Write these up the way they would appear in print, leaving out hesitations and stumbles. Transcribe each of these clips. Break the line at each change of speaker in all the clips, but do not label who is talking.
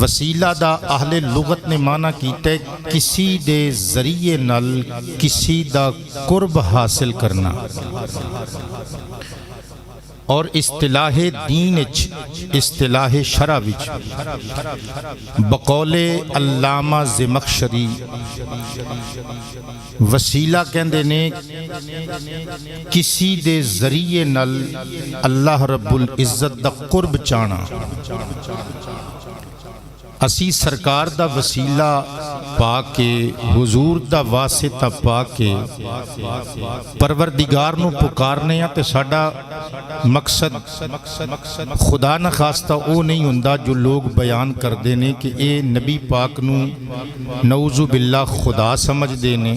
وسیلہ دا اہل لغت نے معنی کیتا ہے کسی دے ذریعے نال کسی دا قرب حاصل کرنا، اور اصطلاح دین اصطلاح شرع وچ بقول علامہ زمخشری وسیلہ کہندے نے کسی دے ذریعے نال اللہ رب العزت دا قرب چانا۔ اسی سرکار دا وسیلہ پا کے حضور دا واسطہ پا کے پروردگار نو پکارنے ہیں تے ساڈا مقصد خدا نہ خواستہ او نہیں ہوندا جو لوگ بیان کر دینے کہ اے نبی پاک نو نعوذ باللہ خدا سمجھ دینے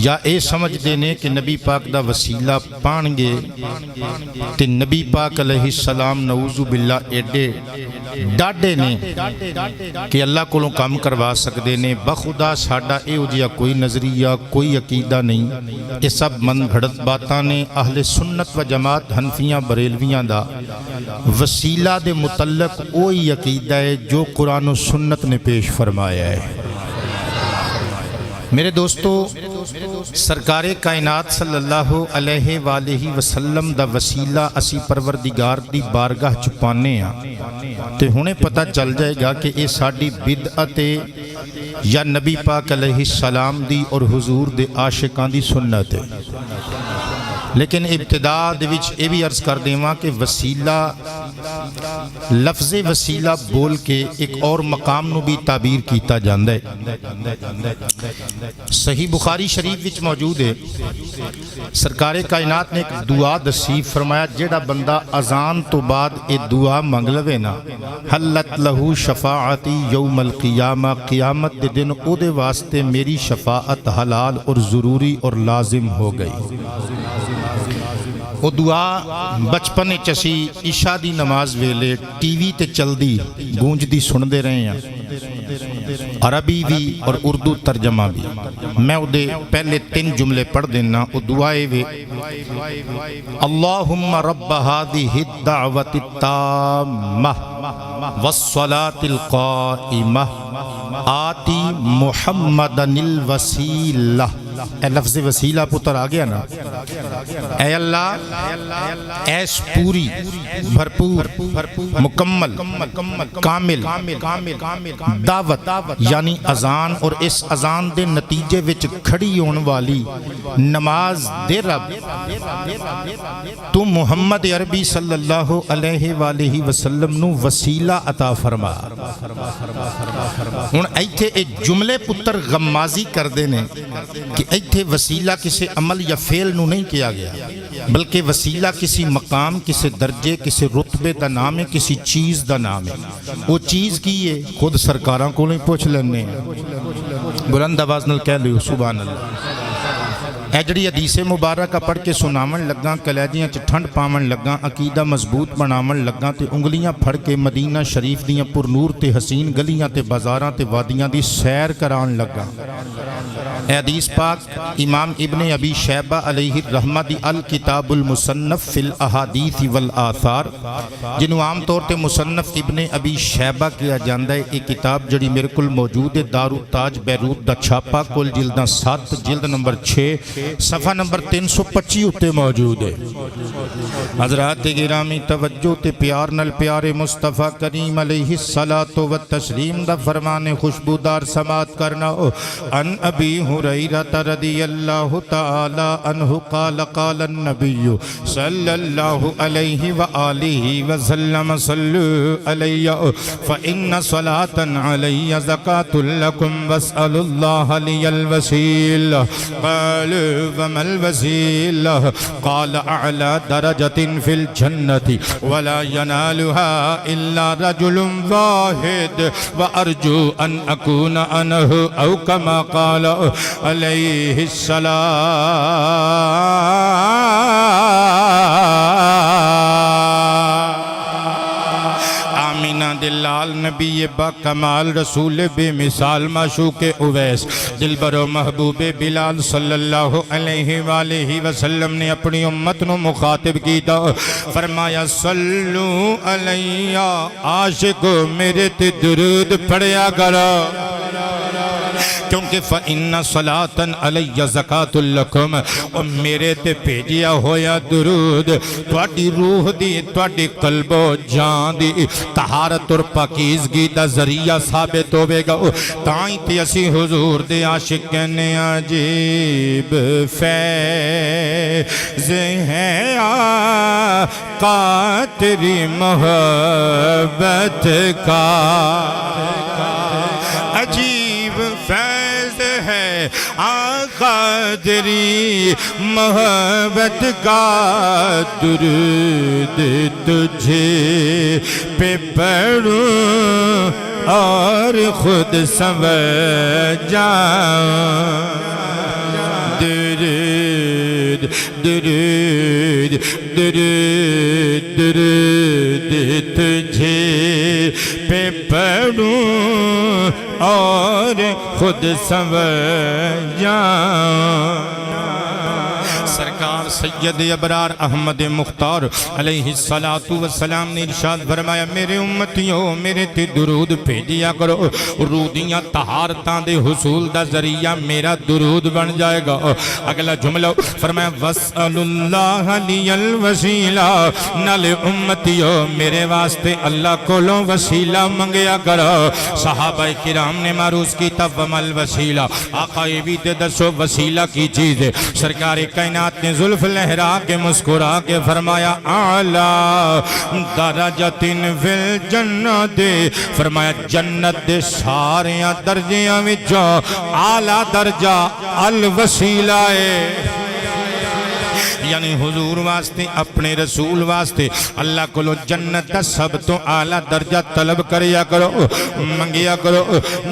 یا اے سمجھ دینے کہ نبی پاک دا وسیلہ پان گے تے نبی پاک علیہ السلام نعوذ باللہ ایڈے ڈاڈے نے کہ اللہ کو کام کروا سکتے نے۔ بخدا ساڈا اے جیا کوئی نظریہ کوئی عقیدہ نہیں، یہ سب من گھڑت باتاں نے۔ اہل سنت و جماعت حنفیاں بریلویاں دا وسیلہ دے متعلق وہی عقیدہ ہے جو قرآن و سنت نے پیش فرمایا ہے۔ میرے دوستو، سرکار کائنات صلی اللہ علیہ وآلہ وسلم دا وسیلہ اسی پروردگار دی بارگاہ چھپانے ہیں تے ہونے پتہ چل جائے گا کہ اے ساڈی بدعت یا نبی پاک علیہ السلام دی اور حضور دے عاشقاں دی سنت ہے۔ لیکن ابتدا دے وچ اے بھی عرض کر دیواں کہ وسیلہ لفظ وسیلہ بول کے ایک اور مقام نو بھی تعبیر کیتا جاندہ ہے۔ صحیح بخاری شریف وچ موجود ہے، سرکار کائنات نے ایک دعا دسی، فرمایا جیڑا بندہ اذان تو بعد اے دعا منگ لوے نا حلت لہو شفاعتی یوم القیامہ، قیامت دے دن او دے واسطے میری شفاعت حلال اور ضروری اور لازم ہو گئی۔ وہ دعا بچپن چسی عشاء دی نماز ویلے ٹی وی تے چل دی گونج دی سن دے رہے ہیں، عربی بھی اور اردو ترجمہ بھی۔ میں وہ دے پہلے 3 جملے پڑھ دینا۔ وہ دعائے وے اللہم رب هذه الدعوة التامة والصلاة القائمة آتی محمدن الوسیلہ۔ اے لفظ وسیلہ پتر آ گیا نا، اے اللہ ایس پوری بھرپور مکمل کامل دعوت یعنی اذان اور اس اذان دے نتیجے وچ کھڑی ہون والی نماز دے رب، تو محمد عربی صلی اللہ علیہ وآلہ وسلم نو وسیلہ عطا فرما۔ ہن ایتھے اے جملے پتر غمازی کر دینے کہ ایتھے وسیلہ کسی عمل یا فعل نو نہیں کیا گیا، بلکہ وسیلہ کسی مقام، کسی درجے، کسی رتبے دا نام ہے، کسی چیز دا نام ہے۔ وہ چیز کی ہے خود سرکاراں کو نہیں پوچھ لینے، بلند آواز نال کہہ لیو سبحان اللہ۔ اے جڑی حدیث مبارکہ پڑھ کے سناون لگا، کلیجیاں چ ٹھنڈ پاون لگا، عقیدہ مضبوط بناون لگا تے انگلیاں پھڑ کے مدینہ شریف دیاں پر نور تے حسین گلیاں تے بازاراں تے وادیاں دی سیر کران لگا۔ اے حدیث پاک امام ابن ابی شیبہ علیہ الرحمہ دی الکتاب المصنف فی الاحادیث والآثار، جنہوں عام طور تے مصنف ابن ابی شیبہ کیا جاندہ ہے۔ ایک کتاب جڑی میرے کل موجود ہے، دار التاج بیروت دا چھاپا، کل جلداں 7، جلد نمبر 6، صفحہ نمبر 325 اتے موجود ہے۔ حضرات گرامی توجہ تے پیار نل پیارے مصطفیٰ کریم علیہ الصلاۃ والتسلیم دا فرمان خوشبودار سماعت کرنا۔ ان ابی ہریرہ رضی اللہ تعالی عنہ قال قال النبی صلی اللہ علیہ وآلہ وسلم صلو علیہ فإن صلاة علی زکاة لکم واسأل اللہ لی الوسیل۔ قالوا وما الوسيلة؟ قال أعلى درجة في الجنة ولا ينالها إلا رجل واحد وأرجو أن أكون أنا أو كما قال عليه السلام۔ آمینہ دلال نبی با کمال رسول بے مثال معشوق اویس دلبر و محبوب بلال صلی اللہ علیہ وآلہ وسلم نے اپنی امت نو مخاطب کیتا فرمایا صلو علیہ عاشق میرے تے درود پڑھیا کرو کیونکہ فَإِنَّ صَلَاةً عَلَيَّ زَكَاةٌ لَكُمْ اور میرے تے بھیجیا ہویا درود تواڈی روح دی تواڈی قلب و جان دی طہارت اور پاکیزگی دا ذریعہ ثابت ہوے گا تائیں تے اسی حضور دے عاشق کہنے عجیب فیض ہے آقا تیری محبت کا عجیب فیض ہے آقا تیری محبت کا درود تجھے پہ پڑھوں اور خود سمجھ جاؤں درود درود درود درود تجھے پہ پڑھوں اور خود سمجھ جاؤں سرکار سید ابرار احمد مختار علیہ السلام نے ارشاد فرمایا میرے امتیوں میرے تے درود بھیجیا کرو رودیاں طہارتاں دے حصول دا ذریعہ میرا درود بن جائے گا اگلا جملہ فرمایا وَاسْأَلُ اللَّهَ لِيَ الْوَسِيلَةَ نال امتیوں میرے واسطے اللہ کولوں وسیلہ منگیا کرو صحابہ کرام نے معروض کی تب ومل وسیلہ آقا یہ بھی تے دسو وسیلہ کی چیز ہے سرکار کائنات نے زلف لہرا کے مسکرا کے فرمایا اعلی درجات فی الجنت فرمایا جنت دے ساریاں درجیاں وچوں اعلی درجہ الوسیلہ ہے یعنی حضور واسطے اپنے رسول واسطے اللہ کو جنت کا سب تو اعلیٰ درجہ طلب کریا کرو منگیا کرو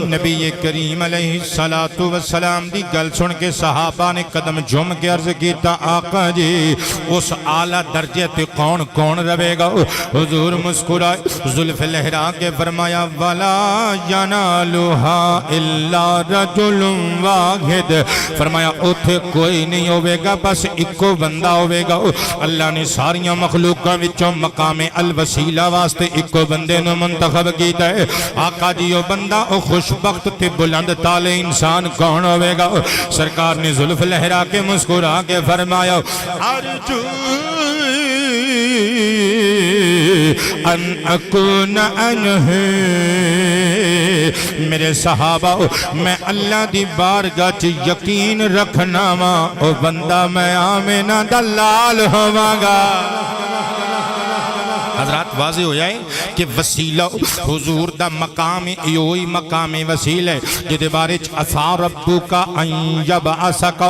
نبی کریم علیہ السلام دی گل سن کے صحابہ نے قدم جھم کے عرض کیتا آقا جی اس اعلیٰ درجے تے کون کون رہے گا حضور مسکرائے زلف لہرا کے فرمایا ولا ینالها الا رجل واحد فرمایا اتھے کوئی نہیں ہوئے گا بس اکو بندہ ہوئے گا اللہ نے ساریاں مخلوقاں وچوں مقام الوسیلہ واسطے ایکو بندے نو منتخب کیتا ہے آقا جی او بندہ او خوشبخت تے بلند تالے انسان کون ہوئے گا سرکار نے زلف لہرا کے مسکرا کے فرمایا ارجو ان اکون انہ میرے صحابہ میں اللہ دی بارگاہ چ یقین رکھنا وا او بندہ میں آمینہ دلال ہواں گا حضرات واضح ہو جائے کہ وسیلہ حضور دا مقام ایوئی مقام وسیلہ جدے بارے عسا ربک ان یبعثک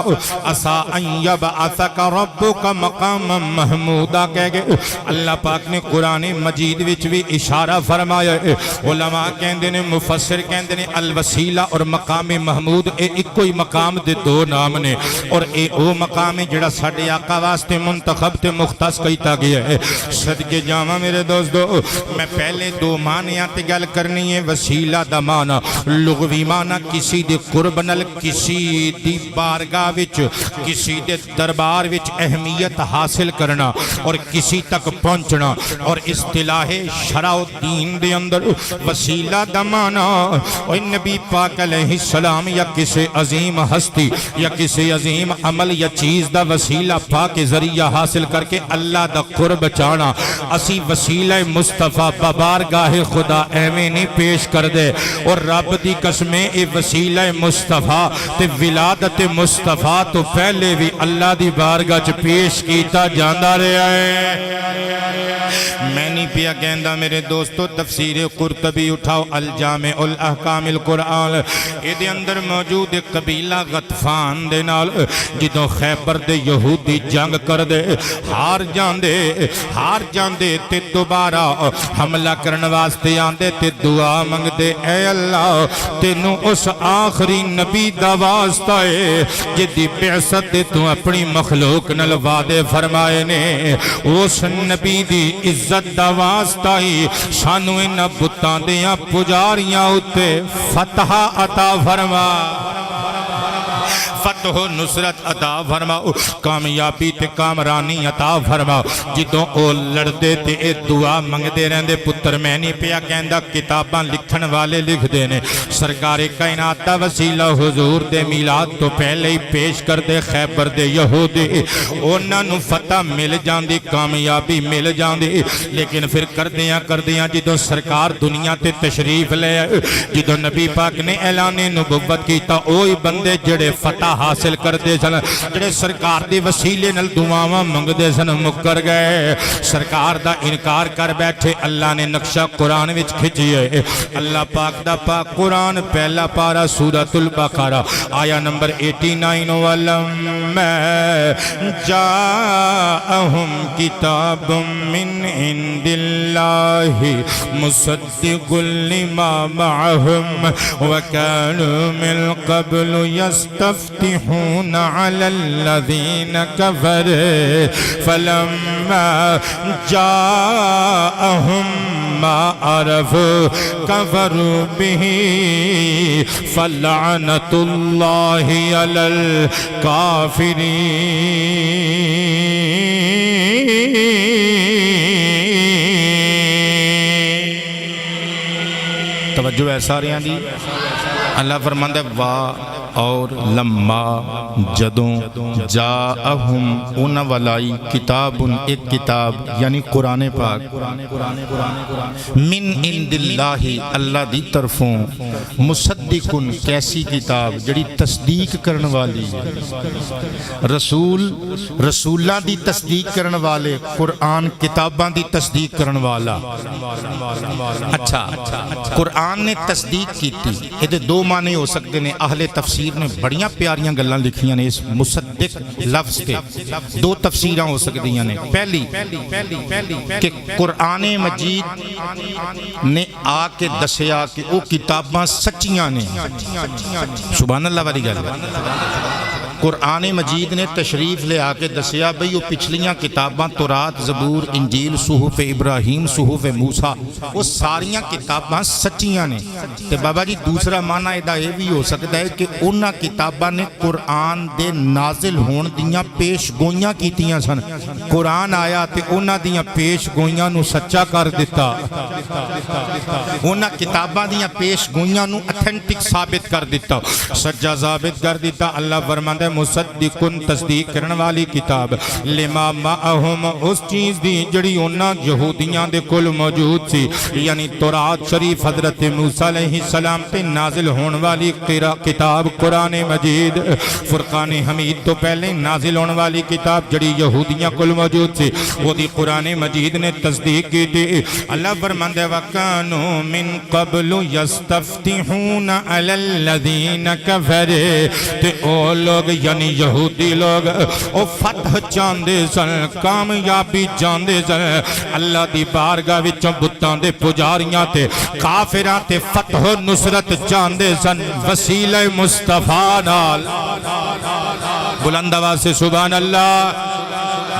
عسا ان یبعثک ربک مقام محمودہ کہہ گئے اللہ پاک نے قرآن مجید وچ بھی اشارہ فرمایا ہے علماء کہندے نے مفسر کہندے نے الوسیلہ اور مقام محمود اے ایک کوئی مقام دے دو نام نے اور اے او مقام جڑا ساڈے آقا واسطے منتخب تے مختص کیتا گیا ہے صدقے جاواں میرے دوستو میں پہلے دو معنیاں تے گل کرنی ہے وسیلہ دا معنی لغوی معنی کسی دے قرب نال کسی دی بارگاہ وچ کسی دے دربار وچ اہمیت حاصل کرنا اور کسی تک پہنچنا اور اصطلاح شرع و دین دے اندر وسیلہ دا معنی اور نبی پاک علیہ السلام یا کسی عظیم ہستی یا کسی عظیم عمل یا چیز دا وسیلہ پاک ذریعہ حاصل کر کے اللہ دا قرب چانا اسی وسیلہ مصطفیٰ ببارگاہ خدا ایویں نہیں پیش کر دے اور رب دی قسمیں اے وسیلہ مصطفیٰ تے ولادت مصطفیٰ تو پہلے بھی اللہ دی بارگاہ چ پیش کیتا جاندہ رہا ہے میں نہیں پیا کہندہ میرے دوستو تفسیر قرطبی اٹھاؤ الجامع الاحکام القرآن دے اندر موجود قبیلہ غطفان دے نال جدوں خیبر دے یہودی جنگ کر دے ہار جاندے تے دوبارہ حملہ کرن واسطے آندے تے دعا منگ دے اے اللہ تینوں اس آخری نبی دا واسطہ ہے جدی بعثت تو اپنی مخلوق نال وعدے فرمائے نے اس نبی دی عزت دا واسطہ ہی سانو انہاں بتاں دیاں پجاریاں اُتے فتح عطا فرما، فتح و نصرت عطا فرما، کامیابی تے کامرانی عطا فرما۔ جدوں او لڑدے تے اے دعا منگدے رہندے پتر میں نہیں پیا کہندا کتاباں لکھن والے لکھ دے نے سرکار کائنات دا وسیلہ حضور دے میلاد تو پہلے ہی پیش کر دے خیبر دے یہودی انہاں نو فتح مل جاندی، کامیابی مل جاندی، لیکن پھر کردیاں جدوں سرکار دنیا تے تشریف لے آئے، جدوں نبی پاک نے اعلان نبوت کیتا اوہی بندے جڑے فتح حاصل کر دے سن، جڑے سرکار دے وسیلے نال دعاواں منگ دے سن مکر گئے، سرکار دا انکار کر بیٹھے۔ اللہ نے نقشہ قرآن وچ کھچیے، اللہ پاک دا پاک قرآن پہلا پارا سورۃ البقرہ آیا نمبر 89، وَلَمَّا جَاءَهُمْ كِتَابٌ مِّنْ عِندِ اللَّهِ مُصَدِّقٌ لِّمَا مَعَهُمْ وَكَانُوا مِن قَبْلُ يَسْتَفْتِحُونَ عَلَى الَّذِينَ كَفَرُوا فَلَمَّا جَاءَهُم مَّا عَرَفُوا كَفَرُوا بِهِ فَلَعْنَةُ اللَّهِ عَلَى الْكَافِرِينَ۔ توجہ ہے ساریاں دی، اللہ فرماندہ وا اور لما جدوں جاءہم انہ والائی کتاب ایک کتاب یعنی قرآن پاک من عند اللہ اللہ دی طرفوں مصدقن کیسی کتاب جڑی تصدیق کرن والی رسولاں دی تصدیق کرن والے قرآن کتاباں دی تصدیق کرن والا۔ اچھا قرآن نے تصدیق کی تھی، یہ دو معنی ہو سکتے ہیں۔ اہل تفسیر نے بڑیاں پیاریاں گلاں لکھیاں نے اس مصدق لفظ کے، دو تفسیراں ہو سکتی ہیں۔ پہلی کہ قرآن مجید نے آ کے دسیا کہ وہ کتاباں سچیاں نے، سبحان اللہ والی گل۔ قرآن مجید نے تشریف لے آ کے دسیا بھئی وہ پچھلیاں کتاباں تورات، زبور، انجیل، صحف ابراہیم، صحف موسیٰ، وہ ساریاں کتاباں سچیاں نے۔ تے بابا جی دوسرا معنی ادا یہ بھی ہو سکتا ہے کہ انہاں کتاباں نے قرآن دے نازل ہون دیاں پیش گوئیاں کیتیاں سن، قرآن آیا تے انہاں دیاں پیش گوئیاں نو سچا کر دیتا، انہاں کتاباں دیاں پیش گوئیاں نو اتھینٹک ثابت کر دیتا، سچا ثابت کر دیتا۔ اللہ فرماتا ہے مصدقن تصدیق کرن والی کتاب لما معہم اس چیز دی جڑی انہاں یہودیاں دے کل موجود سی، یعنی تورات شریف حضرت موسیٰ علیہ السلام تے نازل ہون والی کتاب قرآن مجید، فرقان حمید تو پہلے نازل ہون والی کتاب جڑی یہودیاں کل موجود سی وہ دی قرآن مجید نے تصدیق کی تھی۔ اللہ فرماتا ہے وَكَانُوا مِن قَبْلُ يَسْتَفْتِحُونَ عَلَى الَّذِينَ كَفَرُوا تے او لوگ یعنی یہودی لوگ او فتح چاندے سن، کامیابی چاندے سن، اللہ دی بارگاہ وچوں بتاں دے پجاریاں تے کافراں تے فتح و نصرت چاندے سن وسیلہ مصطفیٰ نال۔ بلند آواز سے سبحان اللہ۔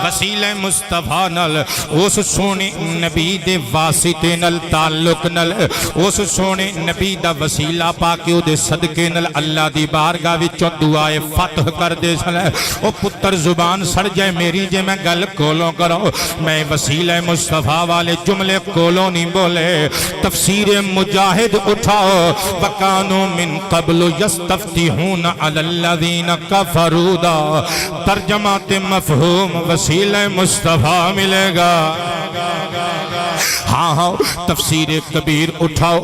وسیلہ مصطفیٰ نال، اس سونے نبی دے واسطے نال تعلق نال، اس سونے نبی دا وسیلہ پاکے او دے صدقے نال اللہ دی بارگاہ وچوں دعائے فتح کر دے سن۔ او پتر زبان سڑ جائے میری جے میں گل کولوں کرو، میں وسیلہ مصطفیٰ والے جملے کولوں نہیں بولے۔ تفسیر مجاہد اٹھاؤ، وَكَانُوا مِن قَبْلُ يَسْتَفْتِحُونَ عَلَى الَّذِينَ كَفَرُوا دا ترجمہ تے مفہوم وسیلہ مصطفیٰ ملے گا۔ ہاں تفسیر کبیر اٹھاؤ،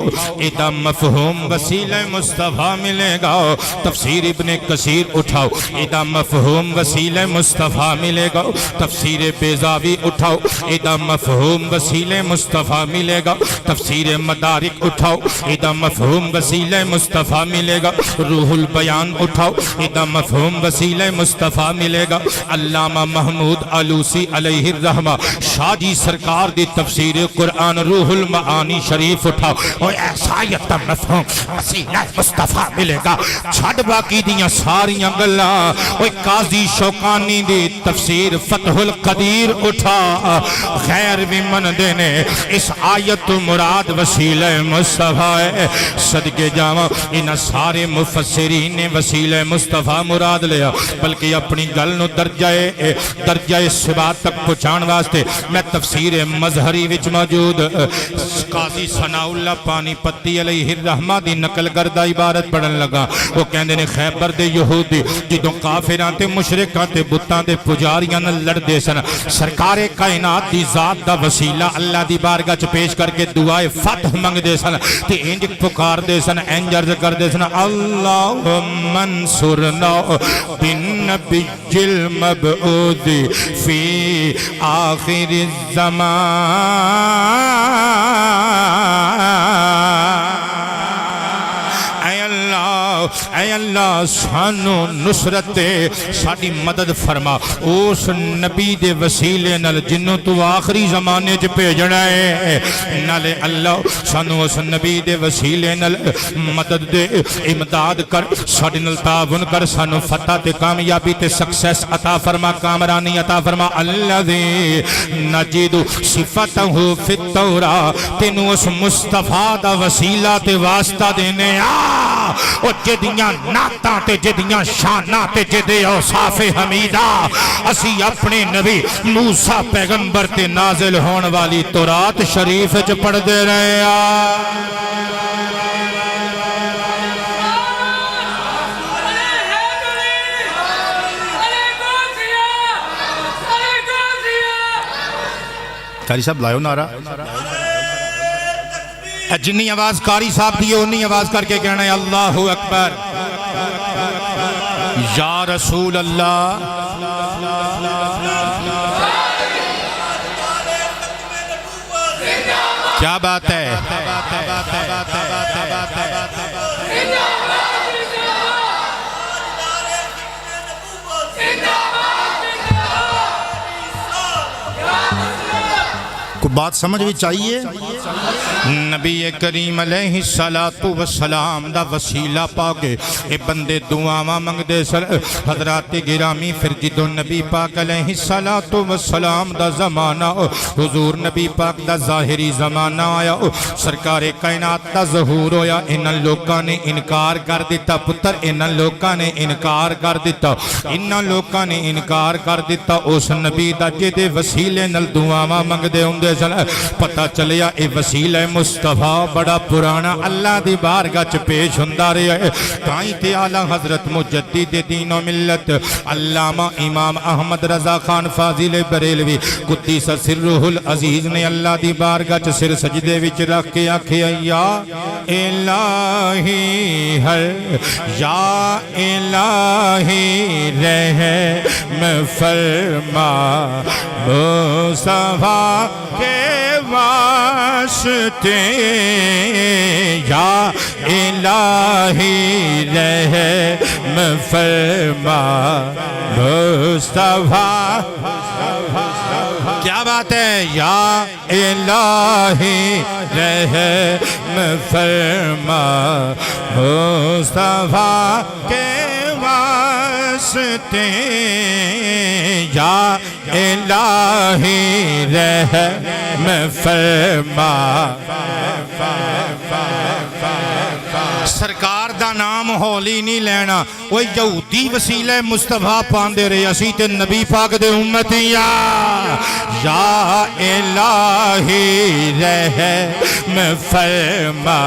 ادا مفہوم وسیلہ مصطفیٰ ملے گا۔ تفسیر ابن کثیر اٹھاؤ، ادا مفہوم وسیلہ مصطفیٰ ملے گا۔ تفسیر بیضاوی اٹھاؤ، ادا مفہوم وسیلہ مصطفیٰ ملے گا۔ تفسیر مدارک اٹھاؤ، ادا مفہوم وسیلہ مصطفیٰ ملے گا۔ روح البیان اٹھاؤ، ادا مفہوم وسیلہ مصطفیٰ ملے گا۔ علامہ محمود علوسی علیہ الرحمہ شاہ جی سرکار دی تفسیر قرآن روح المعانی شریف اٹھاؤ اور ایسایت مفہوم وسیلہ مصطفیٰ ملے گا چھڑ باقی دیاں ساریاں گلاں اور قاضی شوکانی دی تفسیر فتح القدیر اٹھا غیر بھی من دینے اس آیت مراد وسیلہ مصطفیٰ ہے صدقے جاواں انہاں سارے مفسرین نے وسیلہ مصطفیٰ مراد لیا بلکہ اپنی گل نو درجہ صبات تک پہنچان واسطے میں تفسیر مظہری وچ موجود قاضی ثناء اللہ پانی پتی علیہ الرحمہ دی نقل کردہ عبارت پڑھن لگا وہ کہندے نے خیبر دے یہودی جدوں کافراں تے مشرکاں تے بتاں دے پجاریاں نال لڑدے سن سرکار کائنات دی ذات دا وسیلہ اللہ دی بارگاہ چ پیش کر کے دعائے فتح منگدے سن تے انج پکار دے سن انج عرض کردے سن اللہم انصرنا بالنبی المبعوث فی آخر الزمان اے اللہ سانو نصرت ساڑی مدد فرما اس نبی دے وسیلے نال جنوں تو آخری زمانے چ بھیجنا ہے نالے اللہ سانو اس نبی دے وسیلے نال مدد دے امداد کر ساڑی نال تعاون کر سانو فتح تے کامیابی تے سکسیس عطا فرما کامرانی عطا فرما الذی نجد صفتہ فی التوراۃ تینو اس مصطفیٰ دا وسیلہ تے واسطہ دینے اور جدیاں نعتاں تے جدیاں شاناں تے جدے اوصاف حمیدہ اسی اپنے نبی موسیٰ پیغمبر تے نازل ہون والی تورات شریف چ پڑھ دے رہے قاری صاحب لائیو نعرہ جنی آواز قاری صاحب دیئے انہی آواز کر کے کہنا ہے اللہ اکبر یا رسول اللہ کیا بات ہے کوئی بات سمجھ بھی چاہیے نبی کریم علیہ السلام دا وسیلہ پاکے اے بندے دعاواں منگ دے سر حضرات گرامی پھر جدو نبی پاک علیہ السلام دا زمانہ حضور نبی پاک دا ظاہری زمانہ آیا سرکار کائنات دا ظہور ہویا انہاں لوکاں نے انکار کر دیتا پتر انہاں لوکاں نے انکار کر دیتا انہاں لوکاں نے انکار کر دیتا اس نبی دا جدے وسیلے نل دعاواں منگ دے ہوں دے سر پتہ چلیا اے وسیلہ مصطفیٰ بڑا پرانا اللہ دی بارگاہ چ پیش ہوندا رہیا ہے تائیں تے اعلیٰ حضرت مجدد دین و ملت علامہ امام احمد رضا خان فاضل بریلوی قدس سرہ العزیز نے اللہ دی بارگاہ چ سر سجدے وچ رکھ کے آکھیا یا الہی ہر یا الہی رحم فرما مصطفیٰ کے واسطے یا الہی رحم فرما مصطفیٰ کیا بات ہے یا الہی رحم فرما مصطفیٰ کے واسطے یا الہی رحم فرما سرکار دا نام ہولی نہیں لینا وہ یہودی وسیلہ مصطفیٰ پاندے رہے اسی تے نبی پاک دے امتیاں یا الہی رحم فرما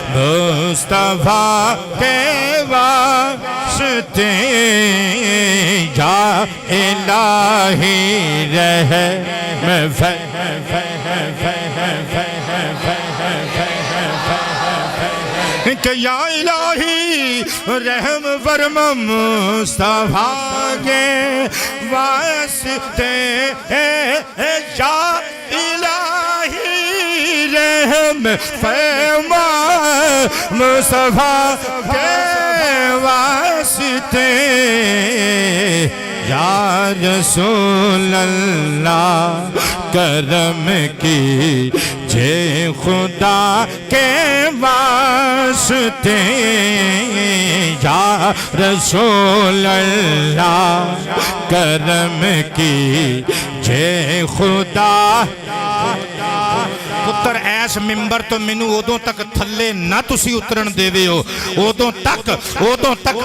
مصطفیٰ کے واسطے یا الہی رحم کہ یا الہی رحم فرما مصطفیٰ کے واسطے یا الہی رحم فرما مصطفیٰ کے واسطے یا رسول اللہ کرم کیجے خدا کے واسطے یا رسول اللہ کرم کیجے خدا پتر ایس ممبر تو مینوں ادوں تک تھلے نہ تسی اترن دے ہو ادوں تک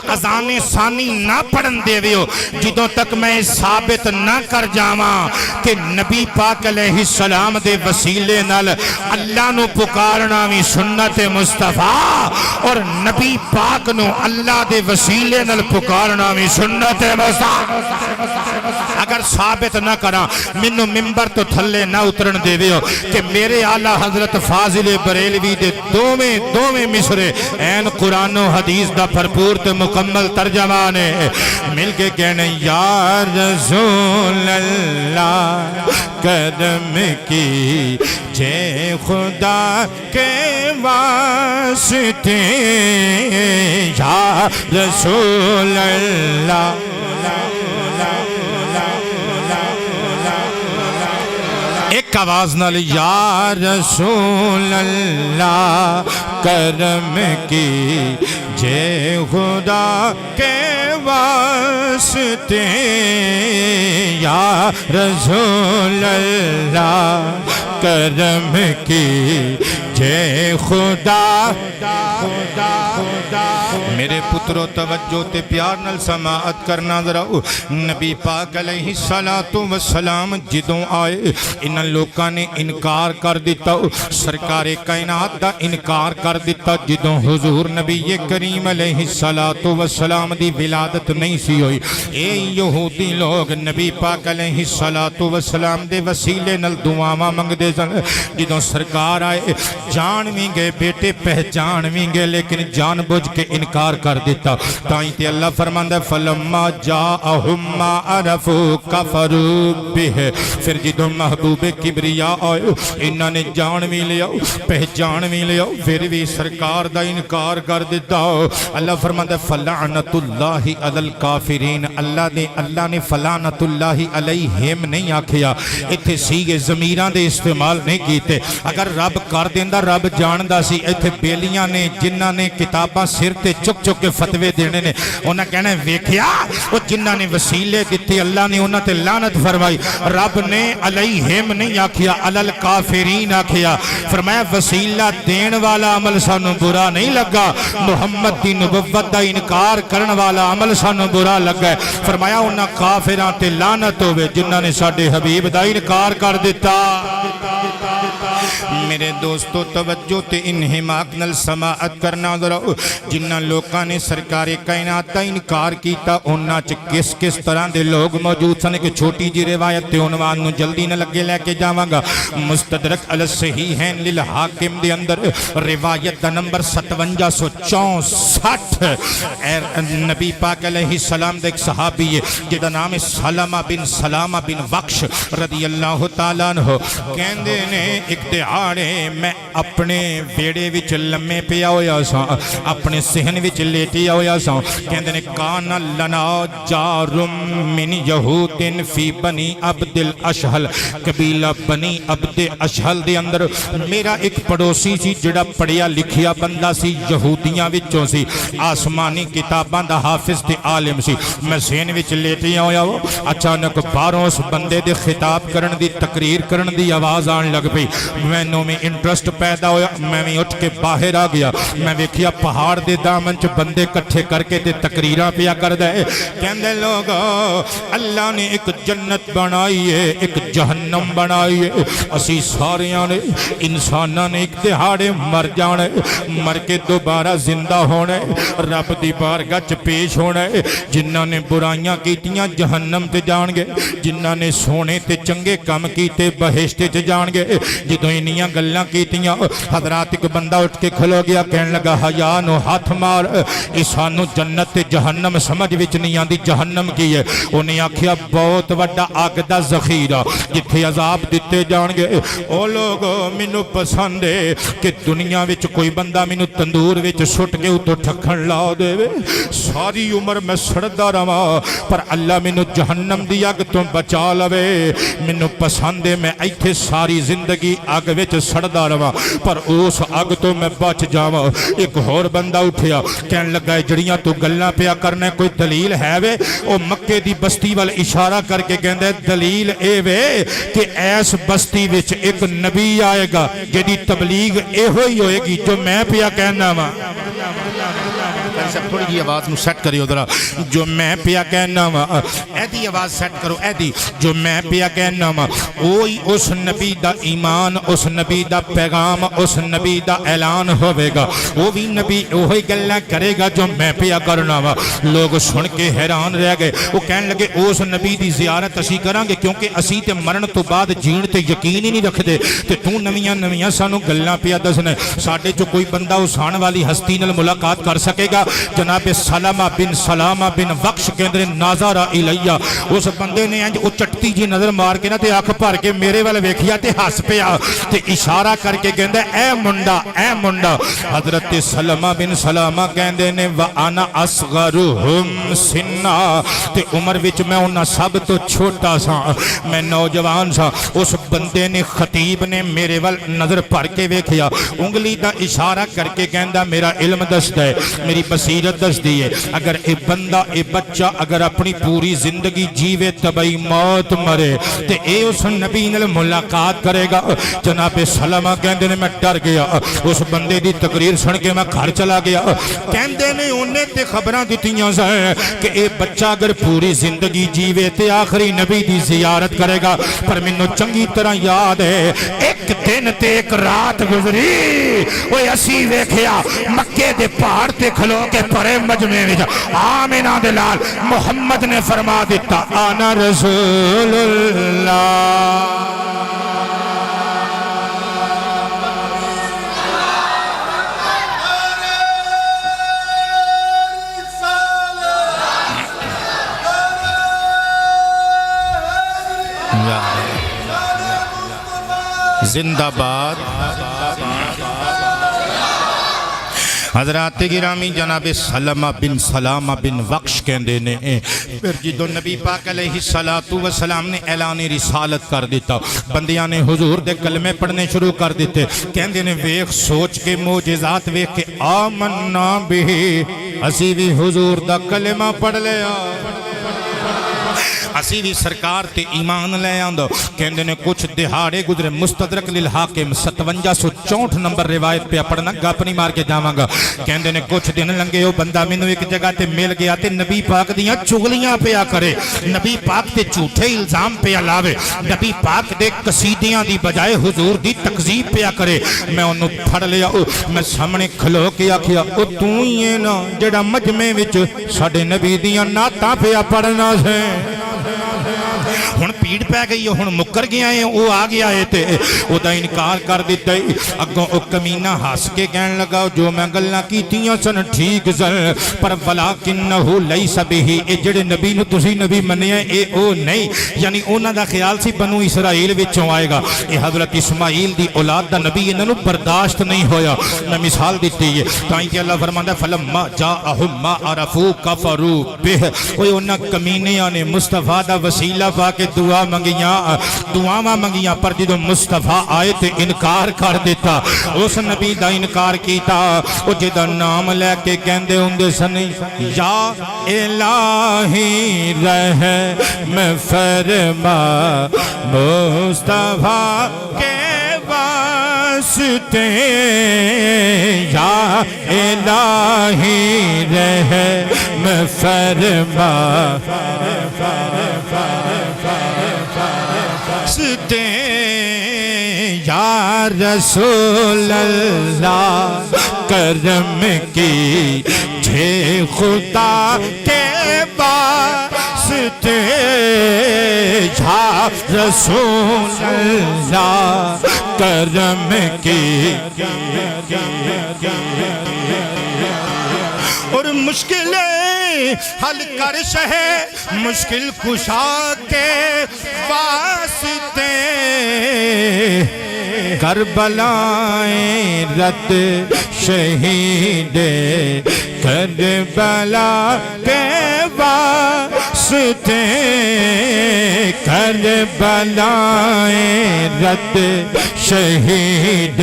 اذان ثانی نہ پڑھن دے ہو جدوں تک میں ثابت نہ کر جاواں کہ نبی پاک علیہ السلام دے وسیلے نال اللہ نو پکارنا وی سنت مصطفیٰ اور نبی پاک نو اللہ دے وسیلے نال پکارنا وی سنت مصطفیٰ اگر ثابت نہ کرا مینوں ممبر تو تھلے نہ اترن دے ہو کہ میرے اعلیٰ حضرت فاضل بریلوی دے دوویں مصرے این قرآن و حدیث دا بھرپور تے مکمل ترجمہ نے مل کے کہنے یا رسول اللہ کرم کیجے خدا کے واسطے یا رسول اللہ ایک آواز نال یا رسول اللہ کرم کیجے خدا کے واسطے یا رسول اللہ کرم کیجے خدا میرے پترو توجہ تے پیار نال سماعت کرنا ذرا نبی پاک علیہ السلام جدوں آئے ان لوکاں نے انکار کر دیتا سرکار کائنات دا انکار کر دیتا جدوں حضور نبی کریم علیہ السلام دی ولادت نہیں سی ہوئی اے یہودی لوگ نبی پاک علیہ السلام دے وسیلے نال دعاواں منگدے سن جدوں سرکار آئے جان بھی گئے بیٹے پہچان بھی گئے لیکن جان بوجھ کے انکار کر دیتا تائیں تے اللہ فرماندا فلما جاءہم ما عرفوا کفروا بہ پھر جدوں محبوب کبریا آئے انہاں نے جان بھی لیا پہچان بھی لیا پھر بھی سرکار دا انکار کر دیتا اللہ فرماندا فلعنت اللہ علی الکافرین اللہ نے فلعنت اللہ علیہم نہیں آکھیا ایتھے سیگے ضمیراں دے استعمال نہیں کیتے اگر رب کر دیندا رب جاندا سی ایتھے بیلیاں نے جنہاں نے کتاباں سر تے چک چک کے فتوے دینے نے انہاں کہنا ویکھیا او جنہاں نے وسیلے دتے اللہ نے انہاں تے لعنت فرمائی رب نے علیہم نہیں آکھیا علی الکافرین آکھیا فرمایا وسیلہ دین والا عمل سانو برا نہیں لگا محمد دی نبوت دا انکار کرن والا عمل سانو برا لگا فرمایا انہاں کافراں تے لعنت ہوے جنہاں نے ساڈے حبیب دا انکار کر دیتا میرے دوستو توجہ تے انہماک نل سماعت کرنا ذرا جنہ لوکاں نے سرکار کائنات دا انکار کیتا انہاں چ کس کس طرح دے لوگ موجود سن کہ چھوٹی جی روایت تے عنوان نو جلدی نہ لگے لے کے جاواں گا مستدرک علی الصحیحین للحاکم دے اندر روایت دا نمبر 5764 نبی پاک علیہ السلام دے ایک صحابی ہے جدا نام سلامہ بن وقش رضی اللہ تعالیٰ عنہ کہندے نے ایک دہاڑے میں اپنے بیڑے وچ لمے پیا ہویا سا اپنے صحن وچ لیٹیا ہویا سا کہندے نے کان لنا جارم من یہود فی بنی عبد الاشہل قبیلہ بنی عبد اشہل دے اندر میرا ایک پڑوسی سی جڑا پڑھیا لکھیا بندہ سی یہودیاں وچوں سی آسمانی کتاباں دا حافظ تے عالم سی میں صحن وچ لیٹیا ہویا ہو اچانک باہروں اس بندے دے خطاب کرن دی تقریر کرن دی آواز آن لگ پئی مینوں میں انٹرسٹ پیدا ہویا میں بھی اٹھ کے باہر آ گیا میں ویکھیا پہاڑ دے دامن چ بندے کٹھے کر کے تے تقریراں پیا کر دے کہندے لوگ اللہ نے ایک جنت بنائی ہے ایک جہنم بنائی ہے اسی ساریاں نے انساناں نے ایک دہاڑے مر جانا مر کے دوبارہ زندہ ہونا رب دی بارگاہ چ پیش ہونا جنہاں نے برائیاں کیتیاں جہنم تے جان گے جنہاں نے سونے تے چنگے کام کیتے بہشت تے جان گے جدوں انیاں گلاں کیتیاں حضرات ایک بندہ اٹھ کے کھلو گیا کہنے لگا حیا نو ہاتھ مار اے سانو جنت تے جہنم سمجھ وچ نہیں آندی جہنم کی ہے انہیں آکھیا بہت وڈا اگ دا ذخیرہ جتھے عذاب دتے جان گے او لوگ مینوں پسند ہے کہ دنیا وچ کوئی بندہ مینوں تندور وچ سٹ کے اتوں ٹھکن لا دے ساری عمر میں سڑدا رہواں پر اللہ مینوں جہنم دی اگ تو بچا لوے مینوں پسند ہے میں ایتھے ساری زندگی اگ وچ سڑدا رہواں پر اس اگ تو میں بچ جاواں ایک اور بندہ اٹھیا کہن لگا جڑیاں تو گلاں پیا کرنا کوئی دلیل ہے وے او مکے دی بستی وال اشارہ کر کے کہندا دلیل اے وے کہ ایس بستی وچ ایک نبی آئے گا جدی تبلیغ اے ہوئی ہوئے گی جو میں پیا کہنا وا تھوڑی جی آواز نو سیٹ کریو ذرا جو میں پیا کہنا وا ایدی آواز سیٹ کرو ایدی جو میں پیا کہنا وا اوہی اس نبی دا ایمان اس نبی دا پیغام اس نبی دا اعلان ہوئے گا وہ بھی نبی وہی گلاں کرے گا جو میں پیا کرنا وا لوگ سن کے حیران رہ گئے وہ کہنے لگے اس نبی دی زیارت اسی کران گے کیونکہ اسی تے مرن تو بعد جین تے یقین ہی نہیں رکھدے تے تو نویاں نویاں سانو گلاں پیا دسنا ساڈے جو کوئی بندہ اس آن والی ہستی نال ملاقات کر سکے گا جناب سلامہ بن وقش کہندے ناظر الیہ اس بندے نے انج او چٹتی جی نظر مار کے نا تے اکھ بھر کے میرے ول ویکھیا تے ہس پیا تے اشارہ کر کے کہندا اے منڈا حضرت سلمہ بن سلامہ کہندے نے وانا اصغرہم سنا تے عمر وچ میں انہاں سب تو چھوٹا سا میں نوجوان سا اس بندے نے خطیب نے میرے ول نظر پھر کے ویکھیا انگلی دا اشارہ کر کے کہندا میرا علم دسدا ہے میری بصیرت دسدی ہے اگر اے بندہ اے بچہ اگر اپنی پوری زندگی جیوے تبئی موت مرے تے اے اس نبی نال ملاقات کرے گا جناب سلمہ کہندے نے میں ڈر گیا اس بندے دی تقریر سن کے میں گھر چلا گیا کہندے نے انہیں تے خبراں دتیاں ہیں کہ اے بچہ اگر پوری زندگی جیوے تے آخری نبی دی زیارت کرے گا پر مینوں چنگی طرح یاد ہے ایک دن تے ایک رات گزری وہ اسی ویکھیا مکے دے پہاڑ تے کھلو کے پرے مجمع وچ آمنہ دے لال محمد نے فرما دیتا انا رسول اللہ زندہ باد حضرات گرامی جناب سلامہ بن وقش کہندے نے پھر جدو نبی پاک علیہ السلام نے اعلان رسالت کر دیتا بندیاں نے حضور دے کلمے پڑھنے شروع کر دیتے کہندے نے ویکھ سوچ کے معجزات ویکھ کے آمنا بھی اسی بھی حضور دا کلمہ پڑھ لیا اسی بھی سرکار تے ایمان لے آندو کہندے نے کچھ دہاڑے گزرے مستدرک للحاکم 5764 نمبر روایت پہ پڑھنا گپ نہیں مار کے جاواں گا کہندے نے کچھ دن لنگے او بندہ مینوں ایک جگہ تے مل گیا تے نبی پاک دیاں چغلیاں پیا کرے نبی پاک تے جھوٹے الزام پیا لاوے نبی پاک دے قصیدیاں دی بجائے حضور دی تکذیب پیا کرے میں انہوں پھڑ لیا میں سامنے کھلو کے آکھیا او تو ہی ہے نا جڑا مجمع وچ ساڈے نبی دیاں نعتاں پیا پڑھنا سے ہن پیڑ پہ گئی ہن مکر گیا ہے وہ آ گیا ہے تے او دا انکار کر دیتا ہے اگوں او کمینہ ہس کے کہن لگا جو میں گلاں کیتیاں سن ٹھیک سن پر ولکنہ لیس بہ اے جڑے نبی نو تسی نبی منیا اے او نہیں یعنی انہاں دا خیال سی بنو اسرائیل وچوں آئے گا اے حضرت اسماعیل دی اولاد دا نبی انہاں نو برداشت نہیں ہویا میں مثال دیتی ہے تائیں کہ اللہ فرماندا ہے فلما جاءہم ما عرفوا کفروا بہ اوے انہاں کمینیاں نے مصطفیٰ دا وسیلہ پا کے دعاواں منگیاں پر جدو مصطفیٰ آئے تے انکار کر دیتا اس نبی دا انکار کیتا او جدا نام لے کے کہندے ہوندے سن یا الہی رحم فرما مصطفیٰ کے واسطے یا الہی رحم فرما یا رسول اللہ کرم کی جھے خدا کے واسطے واسطے یا رسول اللہ کرم کی اور مشکلیں حل کر شہ مشکل کشا کے واسطے کربلائیں رت شہید کربلا کے واسطے کربلائیں رت شہید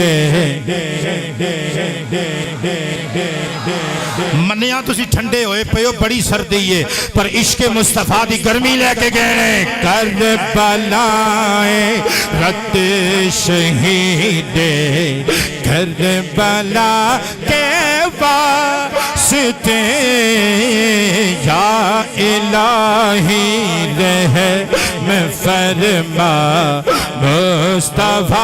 منیا تسی ٹھنڈے ہوئے پیو بڑی سردی ہے پر عشق مصطفیٰ دی گرمی لے کے گئے کربلائیں رت شہید کربلا کے واسطے یا الہی رحم فرما مصطفیٰ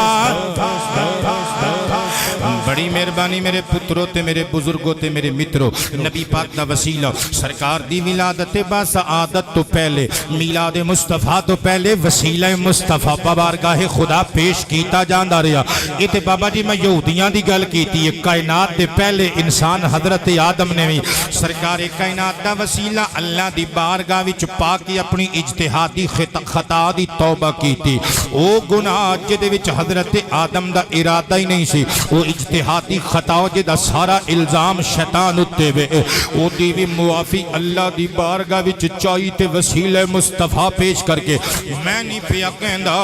بڑی مہربانی میرے پتروں تے میرے بزرگوں تے میرے متروں نبی پاک دا وسیلہ سرکار دی ولادت با سعادت تو پہلے میلاد مصطفیٰ تو پہلے وسیلہ مصطفیٰ بارگاہ خدا پیش کیتا جاندا رہا یہ تے بابا جی میں یہودیاں دی گل کیتی ہے کائنات دے پہلے انسان حضرت آدم نے بھی سرکار کائنات دا وسیلہ اللہ دی بارگاہ وچ پا کے اپنی اجتہادی خطا دی توبہ کیتی او گناہ جدے وچ حضرت آدم دا ارادہ ہی نہیں سی وہ اجتہادی خطا جدا سارا الزام شیطان اتے وے او دی بھی معافی اللہ دی بارگاہ وچ چاہی تے وسیلہ مصطفیٰ پیش کر کے میں نہیں پیا کہندا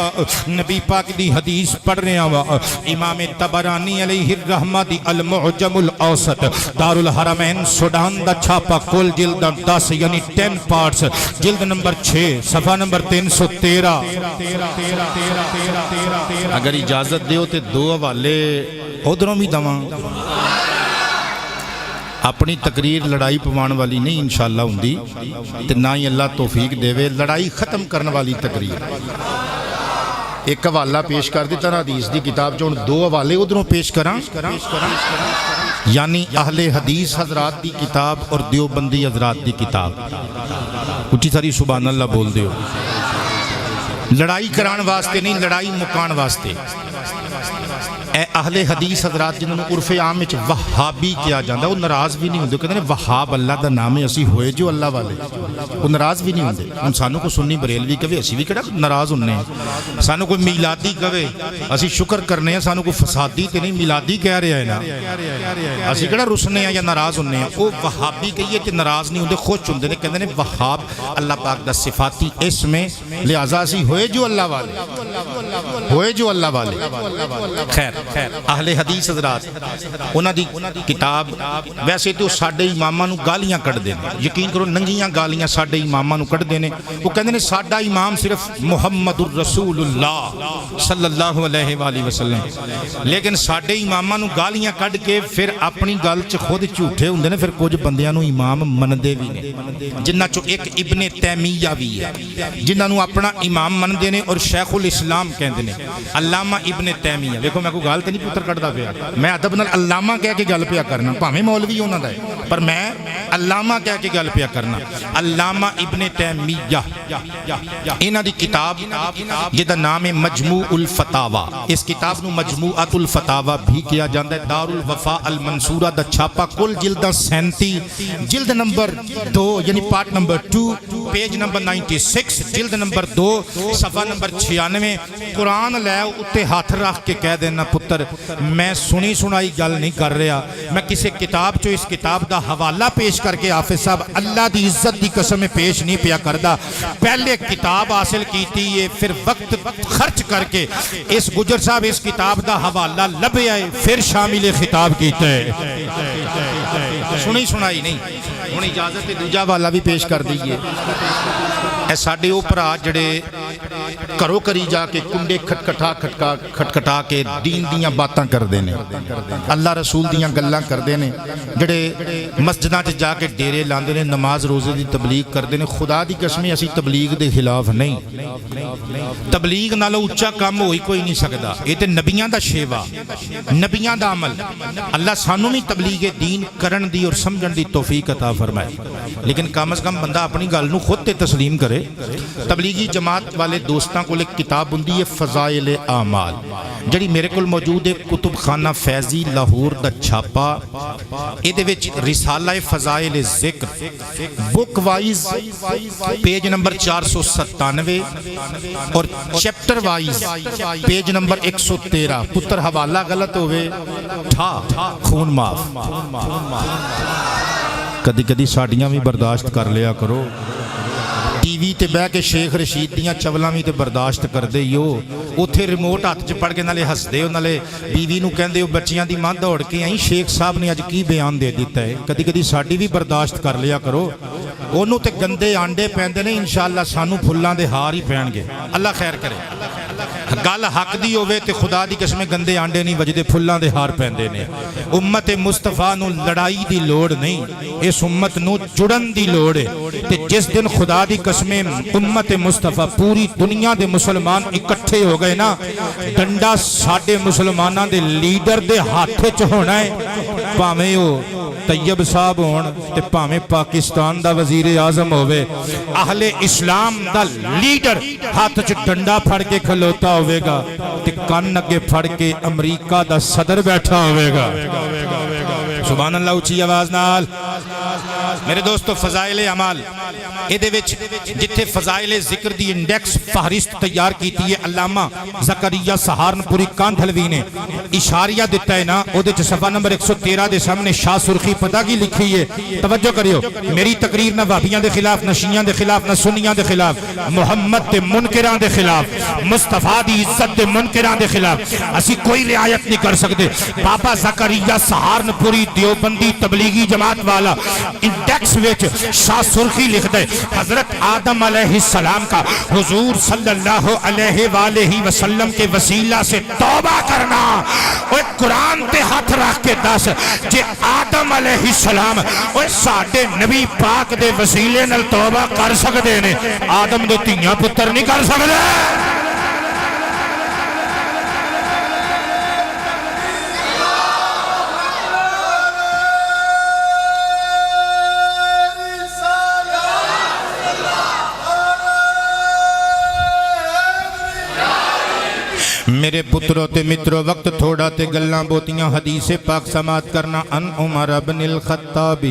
نبی پاک دی حدیث پڑھ رہے ہیں امام طبرانی علیہ الرحمہ دی المعجم الاوسط دار الحرمین سوڈان دا چھاپا کل جلد 10 یعنی 10 پارٹس جلد نمبر 6 صفحہ نمبر 313 اگر اجازت دیو تے دو حوالے ادھروں بھی دواں اپنی تقریر لڑائی پوان والی نہیں انشاءاللہ ہوندی تے نہ ہی اللہ توفیق دے وے لڑائی ختم کرنے والی تقریر ایک حوالہ پیش کر دیتا نا حدیث دی کتاب جو دو حوالے ادھروں پیش کراں یعنی اہل حدیث حضرات دی کتاب اور دیوبندی حضرات دی کتاب اٹھی ساری سبحان اللہ بول دیو لڑائی کران واسطے نہیں لڑائی مکان واسطے اے اہل حدیث حضرات جنہوں نے عرف عام میں وہابی کیا جاندہ وہ ناراض بھی نہیں ہوندے کہتے ہیں وہاب اللہ دا نام ہے اسی ہوئے جو اللہ والے وہ ناراض بھی نہیں ہوندے انسانوں کو سنی بریلوی کہوے اسی بھی کہڑا ناراض ہونے ہیں سانوں کوئی میلادی کہوے اسی شکر کرنے ہیں سانوں کو فسادی تے نہیں میلادی کہہ رہے ہیں نا اسی کہڑا رسنے ہیں یا ناراض ہونے ہیں وہ وہابی کہیے کہ ناراض نہیں ہوندے خوش ہوندے نے کہتے ہیں وہاب اللہ پاک دا صفاتی اسم میں لہذا اسی ہوئے جو اللہ والے ہوئے جو اللہ والے خیر اہل حدیث حضرات انہاں دی کتاب ویسے تو ساڈے اماماں نو گالیاں کٹ دینے یقین کرو ننگیاں گالیاں ساڈے اماماں نو کٹ دینے وہ کہندے نے ساڈا امام صرف محمد الرسول اللہ صلی اللہ علیہ وآلہ وسلم لیکن ساڈے اماماں نو گالیاں کٹ کے پھر اپنی گل چ خود جھوٹے ہوندے نے پھر کچھ بندیاں نو امام مندے بھی نے جنہاں چوں ایک ابن تیمیہ بھی ہے جنہاں نو اپنا امام مندے نے اور شیخ الاسلام کہندے نے علامہ ابن تیمیہ دیکھو میں کو گال تے نہیں پتر کٹدا پیا میں ادب نال علامہ کہہ کے گل پیا کرنا بھاویں مولوی انہاں دا ہے پر میں علامہ کہہ کے گل پیا کرنا علامہ ابن تیمیہ انہاں دی کتاب جدا نام ہے مجموع الفتاوی اس کتاب نو مجموعۃ الفتاوی بھی کیا جاندا ہے دار الوفاء المنصورہ دا چھاپا کل جلد 37 جلد نمبر 2 یعنی پارٹ نمبر 2 پیج نمبر 96 جلد نمبر 2 صفحہ نمبر 96 قرآن لے اتے ہاتھ رکھ کے کہہ دینا پتر میں سنی سنائی گل نہیں کر رہا میں کسی کتاب جو اس کتاب دا حوالہ پیش کر کے حافظ صاحب اللہ دی عزت دی قسم میں پیش نہیں پیا کردا پہلے کتاب حاصل کیتی ہے پھر وقت خرچ کر کے اس گجر صاحب اس کتاب دا حوالہ لبے آئے پھر شامل خطاب کیتا ہے سنی سنائی نہیں ہن اجازت دوجا حوالہ بھی پیش کر دیئے اے ساڈے اوپر جڑے گھروں کری جا کے کنڈے کھٹکھٹا کے دین دیاں باتاں کردے نے، اللہ رسول دیاں گلاں کردے نے، جڑے مسجداں چ جا کے ڈیرے لاندے نے، نماز روزے دی تبلیغ کردے نے۔ خدا دی قسم اسی تبلیغ دے خلاف نہیں، تبلیغ نالوں اچا کام ہوئی کوئی نہیں سکدا، یہ تے نبیاں دا شیوا، نبیاں دا عمل۔ اللہ سانوں بھی تبلیغ دین کرن دی اور سمجھن دی توفیق عطا فرمائے، لیکن کم از کم بندہ اپنی گل نوں خود تے تسلیم کرے۔ تبلیغی جماعت والے دوستاں کول ایک کتاب ہوندی ہے فضائل اعمال، جڑی میرے کول موجود ہے، کتب خانہ فیضی لاہور دا چھاپا، ایدے وچ رسالہ فضائل ذکر بک وائز پیج نمبر 497 اور چیپٹر وائز پیج نمبر 113۔ پتر حوالہ غلط ہوئے ٹھا خون معاف، کدی کدی ساڈیاں بھی برداشت کر لیا کرو۔ ٹی وی تے بہ کے شیخ رشید دیاں چولاں بھی تے برداشت کردے ہی ہو، اوتھے ریموٹ ہاتھ چ پڑ کے نالے ہسدے ہو، نالے بیوی نو کہندے ہو بچیاں دی ماں دوڑ کے آئی شیخ صاحب نے اج کی بیان دے دیتا ہے۔ کدی کدی ساڈی بھی برداشت کر لیا کرو، اونوں تے گندے آنڈے پیندے نے، انشاءاللہ سانو پھلاں دے ہار ہی پین گے، اللہ خیر کرے۔ گل حق دی ہوئے تے خدا دی قسم گندے آنڈے نہیں وجدے، پھلاں دے ہار پیندے نے۔ امت مصطفیٰ نو لڑائی دی لوڑ نہیں، اس امت نو جڑن دی لوڑ ہے، تے جس دن خدا دی قسم امت مصطفیٰ پوری دنیا دے مسلمان اکٹھے ہو گئے نا، ڈنڈا ساڈے مسلماناں دے لیڈر دے ہاتھ وچ ہونا ہے، بھاویں او طیب صاحب ہون تے پاویں پاکستان دا وزیر اعظم ہوئے، اہل اسلام دا لیڈر ہاتھ چ ڈنڈا پھڑ کے کھلوتا ہوئے گا تے کان اگے پھڑ کے امریکہ دا صدر بیٹھا ہوئے گا۔ سبحان اللہ، اچھی آواز نال۔ میرے دوستو، فضائل اعمال ایدے وچ جتھے فضائل ذکر دی انڈیکس فہرست تیار کیتی ہے علامہ زکریا سہارنپوری کاندھلوی نے، اشاریہ دیتا ہے نا، اودے چ صفحہ نمبر 113 دے سامنے شاہ سرخی پتہ کی لکھی ہے، توجہ کریو۔ میری تقریر نہ وہابیاں دے خلاف، نہ شیعیاں دے خلاف، نہ سنیاں دے خلاف، محمد دے منکراں دے خلاف، مصطفیٰ دی عزت دے منکراں دے خلاف اسی کوئی رعایت نہیں کر سکتے۔ بابا زکریا سہارنپوری دیوبندی تبلیغی جماعت والا انڈیکس وچ شاہ سرخی لکھ دے، حضرت آدم علیہ السلام کا حضور صلی اللہ علیہ وآلہ وسلم کے وسیلہ سے توبہ کرنا۔ اوہ قرآن تے ہاتھ رکھ کے دس، جے آدم علیہ السلام اوہ ساڑھے نبی پاک دے وسیلے نل توبہ کر سکتے نے، آدم دے تیاں پتر نہیں کر سکتے۔ میرے پتروں تے متروں، وقت تھوڑا تے گلاں بوتیاں، حدیث پاک سماعت کرنا۔ ان عمر بن الخطاب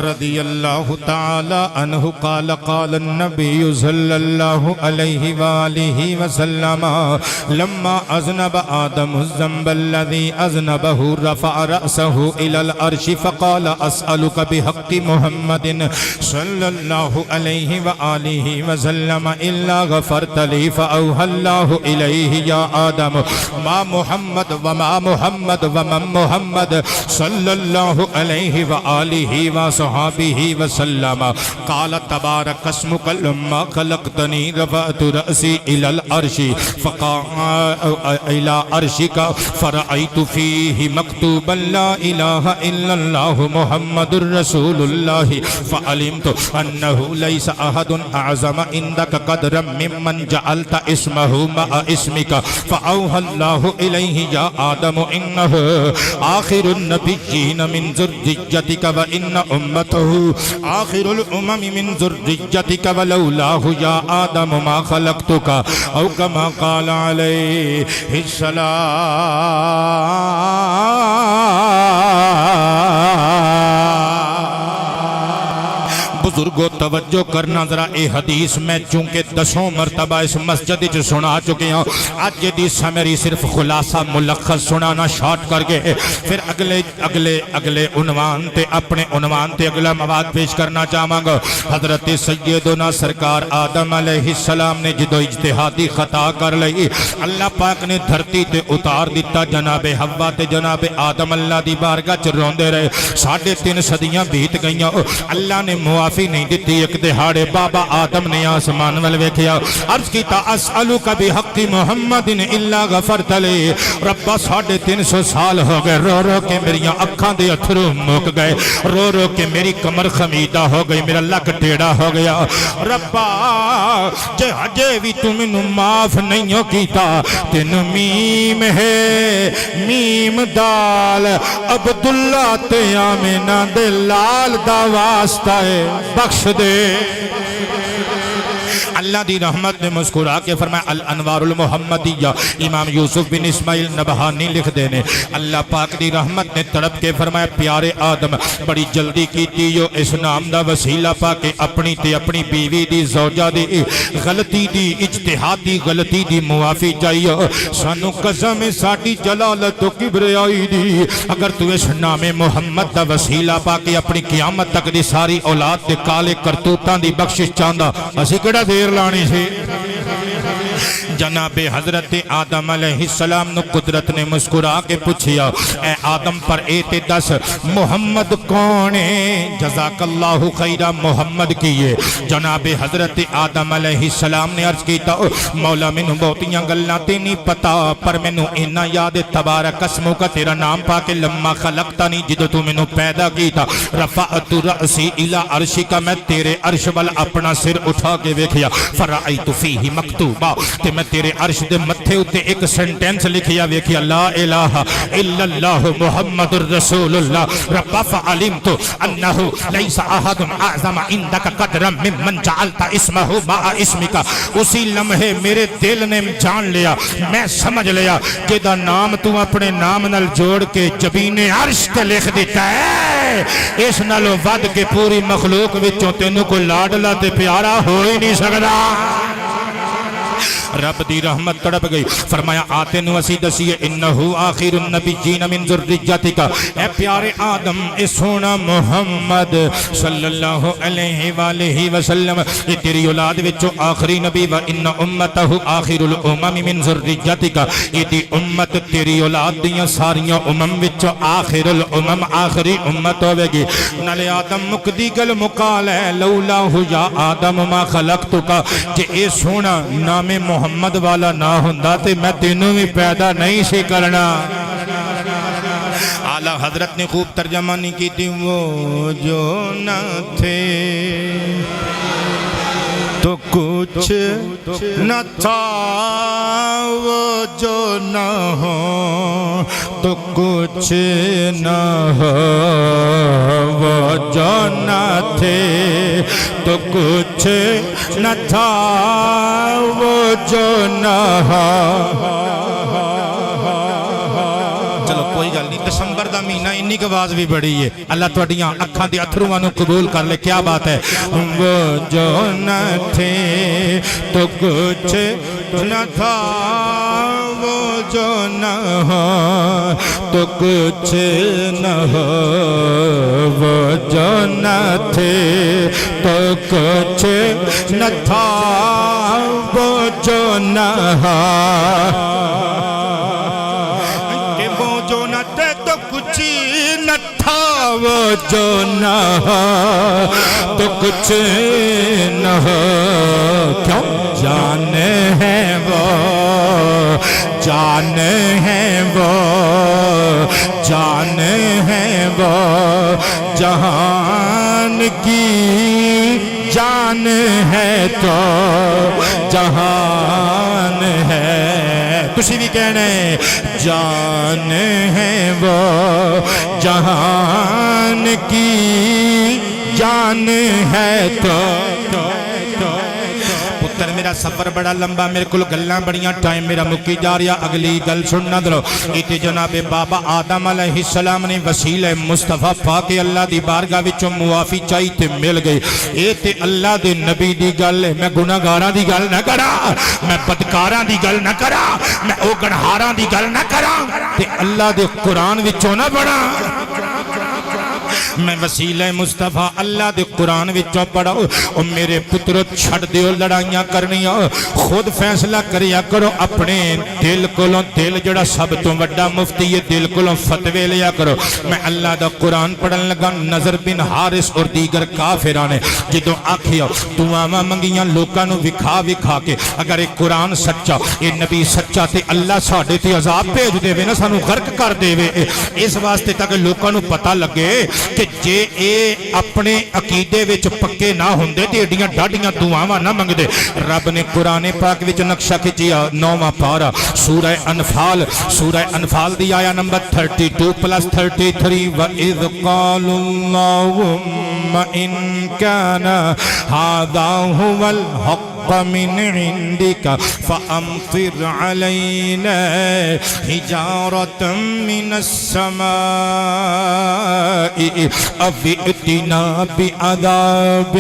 رضی اللہ تعالی عنہ قال قال النبی صلی اللہ علیہ وآلہ وسلم لما اذنب آدم الذنب الذي اذنبه رفع رأسه الى العرش فقال اسألك بحق محمد صلی اللہ علیہ وآلہ وسلم الا غفرت لي فأوحى الله إليه يا آدم ما محمد وما محمد ومن محمد صلی اللہ علیہ وآلہ وصحابہ وسلم قال تبارک اسمک لما خلقتنی رفعت رأسی الى العرش الى عرشک فرأیت فیہ مکتوبا لا الہ الا اللہ محمد رسول اللہ فعلمت انہ لیس احد اعظم عندک قدرا ممن جعلت اسمہ مع اسمک فأوحى الله إليه يا آدم إنه آخر النبيين من ذريتك وإن أمته آخر الأمم من ذريتك ولولاه يا آدم ما خلقتك أو كما قال عليه السلام۔ بزرگو توجہ کرنا ذرا، اے حدیث میں چونکہ 10 مرتبہ اس مسجد جو سنا چکے ہوں، آج یہ حدیث میری صرف خلاصہ ملخص سنانا شارٹ کر کے، پھر اگلے عنوان تے اپنے عنوان تے اگلا مواد پیش کرنا چاہاں گا۔ حضرت سیدنا سرکار آدم علیہ السلام نے جدو اجتہادی خطا کر لئی، اللہ پاک نے دھرتی تے اتار دیتا، جناب حوا تے جناب آدم اللہ دی بارگاہ چ روندے رہے، 3.5 صدیاں بیت گئیاں، اللہ نے موافق
معافی نہیں دیتی. ایک دہاڑے بابا آدم نے آسمان ول ویکھیا, عرض کیتا اسألک بحق محمد الا غفرت لی. ربا 350 سال ہو گئے, رو رو کے میری اکھاں دے اتھرو مک گئے, رو رو کے میری کمر خمیدہ ہو گئی, میرا لک ٹیڑا ہو گیا. ربا جے ہجے بھی تو مینوں معاف نہیں ہو کیتا, تینوں میم ہے میم دال عبداللہ تے آمینہ دے لال دا واسطہ ہے, بخش دے. اللہ دی رحمت نے مسکرا کے فرمایا الانوار المحمدیہ. امام یوسف بن اسماعیل نبہانی لکھ دینے, اللہ پاک دی رحمت نے تڑپ کے فرمایا پیارے آدم بڑی جلدی کیتی یو اس نام دا وسیلہ پا کے اپنی تے اپنی بیوی دی زوجہ دی غلطی دی اجتہادی غلطی دی معافی چاہیے. سانو قسم ساڈی جلالت و کبریائی دی, اگر تو اس نام محمد دا وسیلہ پا کے اپنی قیامت تک دی ساری اولاد دے کالے کرتوتاں دی بخشش چاہندا, اسی کیڑا دیر لانی سی. جناب حضرت آدم علیہ السلام نو قدرت نے مسکرا کے پوچھیا اے آدم پر ایتے دس محمد کون ہے؟ جزاک اللہ خیرہ محمد کیے. جناب حضرت آدم علیہ السلام نے عرض کیتا مولا مینوں بہتیاں گلاں تے نہیں پتا, پر مینوں اینا یاد تبارک اسمو کا تیرا نام پا کے لما خلقتنی جدو تو مینوں پیدا کیتا رفعت رأسی الی عرشک, میں تیرے عرش وال اپنا سر اٹھا کے ویکھیا فرأیت فیہ مکتوبا, تے میں تیرے عرش دے متھے اتے ایک سنٹینس لکھیا ویکھیا لا الہ الا اللہ محمد الرسول اللہ. رب فعلمت انہ لیس احد اعظم عندک قدرا ممن جعلت اسمہ مع اسمک. اسی لمحے میرے دل نے جان لیا, میں سمجھ لیا کہ دا نام تو اپنے نام نال جوڑ کے جبین عرش تے لکھ دیتا ہے, اس نالو ود کے پوری مخلوق وچوں تینوں کوئی لاڈلا تے پیارا ہو ہی نہیں سکدا. رب دی رحمت تڑپ گئی, فرمایا آتے نو اسی دسیے انہو آخر النبیین من ذریتک. اے پیارے آدم اے سونا محمد صلی اللہ علیہ وآلہ وسلم یہ تیری اولاد وچو آخری نبی, و ان امتہ آخر الامم من ذریتک, یہ دی امت تیری اولاد دیاں ساریاں امم وچو آخر الامم آخری امت ہوئے گی. نالے آدم مکدی گل مقال ہے لولا ہو یا آدم ما خلقتک, جے اے سونا نام محمد والا نہ ہوندا تے میں تینوں بھی پیدا نہیں سی کرنا. اعلی حضرت نے خوب ترجمہ نہیں کی تھی, وہ جو نہ تھے تو کچھ نہ تھا, وہ جو نہ ہو تو کچھ نہ ہو, وہ جو نہ تھے تو کچھ نہ تھا, وہ جو نہ ہو. چلو کوئی گل نہیں, دسمبر دا مہینہ انی کی آواز بھی بڑی ہے, اللہ تواڈیاں اکھاں دے اتھرواں نو قبول کر لے, کیا بات ہے. وہ جو نہ تھے تو کچھ نہ تھا, وہ جو نہ ہو تو کچھ نہ ہو, وہ جو نہ تھے تو کچھ نہ تھا, وہ جو نہ ہو. وہ جو نہ ہو تو کچھ نہ ہو, کیوں جان ہے وہ, جان ہے وہ, جان ہے وہ, جہان کی جان ہے تو جہان ہے. تسی بھی کہنے جان ہے وہ, جہان کی جان ہے تو. پتر میرا سفر بڑا لمبا, میرے کل گلاں بڑیاں, ٹائم میرا مکی جا رہا, اگلی گل سننا درو. ایتے جناب بابا آدم علیہ السلام نے وسیلہ مصطفیٰ پاک اللہ دی بارگاہ وچوں معافی چاہی تے مل گئی. ایتے اللہ دے نبی دی گل ہے, میں گناہگاراں دی گل نہ کرا, میں بدکاراں دی گل نہ کرا, میں او گنہاراں دی گل نہ کرا, تے اللہ دے قرآن وچوں نہ بڑا. میں وسیلہ مصطفیٰ اللہ دے قرآن وچوں پڑھا او میرے پترو چھڑ دیو لڑائیاں کرنیاں خود فیصلہ کریا کرو اپنے دل کولوں دل جڑا سب تو وڈا مفتی ہے دل کولوں فتوے لیا کرو میں اللہ دا قرآن پڑھن لگا نظر بن حارث اور دیگر کافرانے جدوں آکھیا دعاواں منگیاں لوکاں نو وکھا وکھا کے اگر ایک قرآن سچا اے نبی سچا تے اللہ ساڈے تے عذاب بھیج دے وے نا سانو غرق کر دے وے اس واسطے تاکہ لوکاں نو پتہ لگے کہ جے اے اپنے عقیدے وچ پکے نہ ہوندے تے ایڈیاں ڈاڈیاں دعاواں نہ منگدے رب نے قرآن پاک وچ نقشہ کھچیا 9واں پارا سورہ انفال دی آیا نمبر 32+33 وَإِذْ قَالُوا اللَّهُمَّ إِن كَانَ هَذَا هُوَ الْحَقَّ مِنْ عِنْدِكَ فَأَمْطِرْ عَلَيْنَا حِجَارَةً مِنَ السَّمَاءِ أَوْ ائْتِنَا بِعَذَابٍ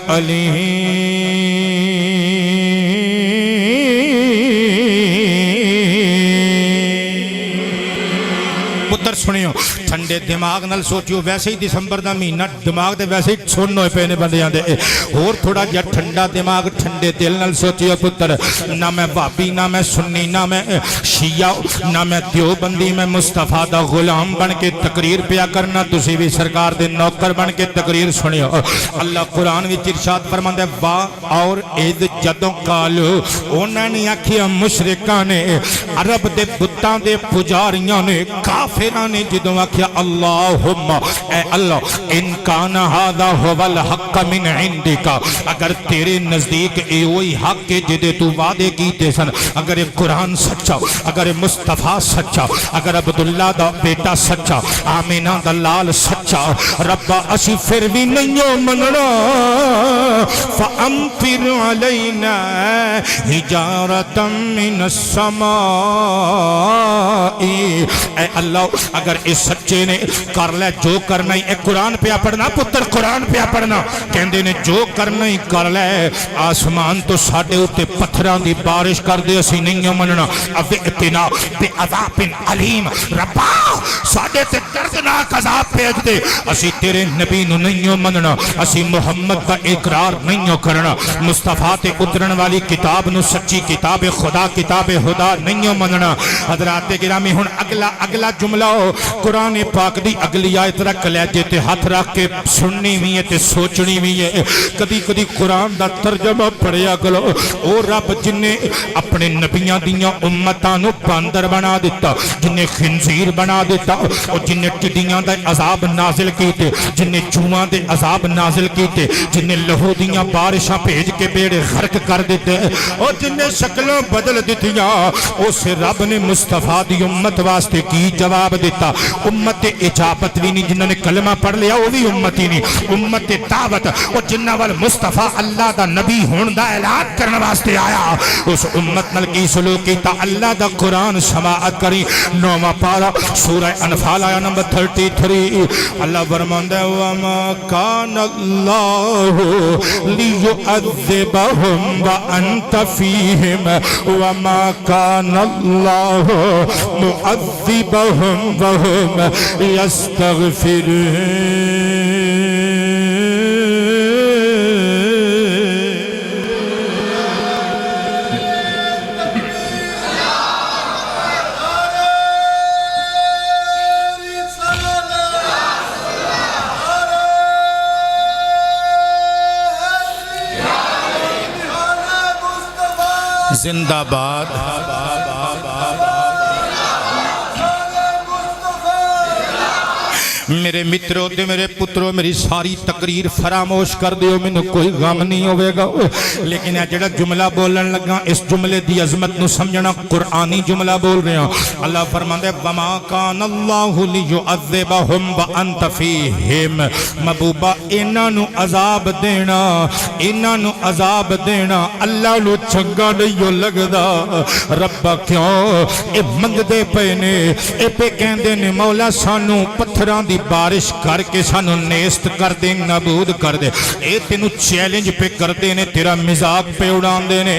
أَلِيمٍ پتر سنیو ٹھنڈے دماغ نال سوچیو ویسے ہی دسمبر دا مہینہ دماغ دے ویسے ہی سن ہوئے پے نے بندیاں دے اور تھوڑا جا ٹھنڈا دماغ ٹھنڈے دل نال سوچیو پتر نہ میں وہابی نہ میں سنی نہ میں شیعہ نہ میں دیوبندی میں مصطفیٰ دا غلام بن کے تقریر پیا کرنا تسی بھی سرکار دے نوکر بن کے تقریر سنیو اللہ قرآن وچ ارشاد فرماندا ہے وا اور اذ جدوں قالو انہاں نے آکھیا مشرکاں نے عرب دے بتاں دے پجاریاں نے کافراں نے جدوں آکھیا اللہم اے اللہ ان کان ھذا ھو الحق من عندک اگر تیرے نزدیک اے وہی حق ہے جدے تو وعدے کیتے سن اگر قرآن سچا اگر مصطفیٰ سچا اگر عبداللہ دا بیٹا سچا آمینہ دا لال سچا ربا اسی پھر بھی نہیں مننا فَأَمْطِرْ عَلَيْنَا حِجَارَةً مِنَ السَّمَاءِ اے اللہ اگر اس سچے نے کر لے جو کرنا ہی اے قرآن پہ پڑھنا پتر قرآن پہ پڑھنا کہندے نے جو کرنا ہی کر لے آسمان تو ساڑھے ہوتے پتھران دی بارش کر دے اسی نہیں مننا اب اتنا بے عذاب علیم ربا ساڑھے تے دردناک عذاب پیج دے اسی تیرے نبی نو نہیں مننا اسی محمد کا اقرار نہیں کرنا مصطفیٰ تے اترن والی کتاب نو سچی کتاب خدا کتاب خدا نہیں مننا حضرات گرامی ہن اگلا جملہ قرآن پاک دی اگلی آیت رکھ لہجے تے ہاتھ رکھ کے سننی بھی ہے تے سوچنی بھی ہے کدی کدی قرآن دا ترجمہ پڑھیا کرو او رب جن نے اپنے نبیاں دیاں امتاں نو باندر بنا دیتا جن نے خنزیر بنا دیتا اور جن نے ٹڈیاں دا عذاب نازل کیتے جن نے چوہاں دے عذاب نازل کیتے جن نے لہو دیاں بارشاں بھیج کے بیڑے غرق کر دیتے اور جن نے شکلوں بدل دیتیاں اس رب نے مصطفیٰ دی امت واسطے کی جواب دیتا امت اجابت بھی نہیں جنہوں نے کلمہ پڑھ لیا وہ بھی امت ہی نہیں امت دعوت اور جنہ وال مصطفیٰ اللہ دا نبی ہون دا اعلان کرنے واسطے آیا اس امت نل کی سلوک کیتا اللہ دا قرآن سماعت کری 9واں پارا سورہ انفال آیا نمبر 33 اللہ فرماندا ہے وما کان اللہ لیعذبہم وانت فیہم وما کان اللہ معذبہم وهم
يستغفرون زندہ باد میرے متروں تے میرے پتروں میری ساری تقریر فراموش کر دیو میں نے کوئی غم نہیں ہوئے گا لیکن یہ جڑا جملہ بولن لگا اس جملے دی عظمت نو سمجھنا قرآنی جملہ بول رہے ہیں اللہ فرماندے وَمَا كَانَ اللَّهُ لِيُعَذِّبَهُمْ وَأَنْتَ فِيهِمْ محبوبہ انہاں نو عذاب دینا اللہ نو چنگا نہیں لگدا ربا کیوں اے منگ دے پے نے اے پہ کہندے نے مولا سانو پتھراں دی
بارش کر کے سانو نیست کر دے نابود کر دے اے تینو چیلنج پہ کر دے نے تیرا مزاق پہ اڑان دے نے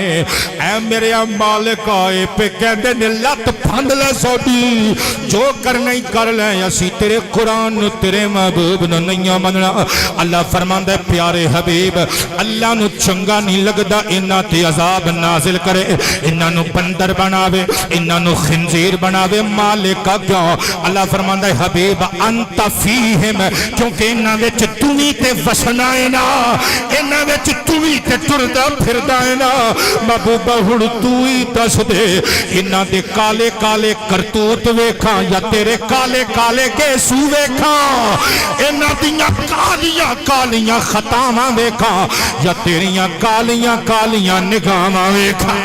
اے میرے مالک آئے پہ کہہ دے نے لت پھند لے سوٹی جو کرنا ہی کر لیں اسی تیرے قرآن نو تیرے محبوب نو نہیں مننا اللہ فرماندا ہے پیارے حبیب اللہ نو چنگا نہیں لگدا انہاں تے عذاب نازل کرے انہاں نو بندر بناوے انہاں نو خنزیر بناوے مالکا کیوں اللہ فرماندا ہے حبیب انت فیہم کیونکہ انہاں وچ تمی تے وسنا ہے نا انہاں وچ تمی تے ٹردا پھردا ہے نا محبوبہ ہن تو ہی دس دے انہاں دے کالے کالے کرتوت ویکھاں یا تیرے کالے کالے گیسو ویکھاں انہاں دیاں کالیاں کالیاں خطاواں ویکھاں یا تیریاں کالیاں کالیاں نگاہاں ویکھاں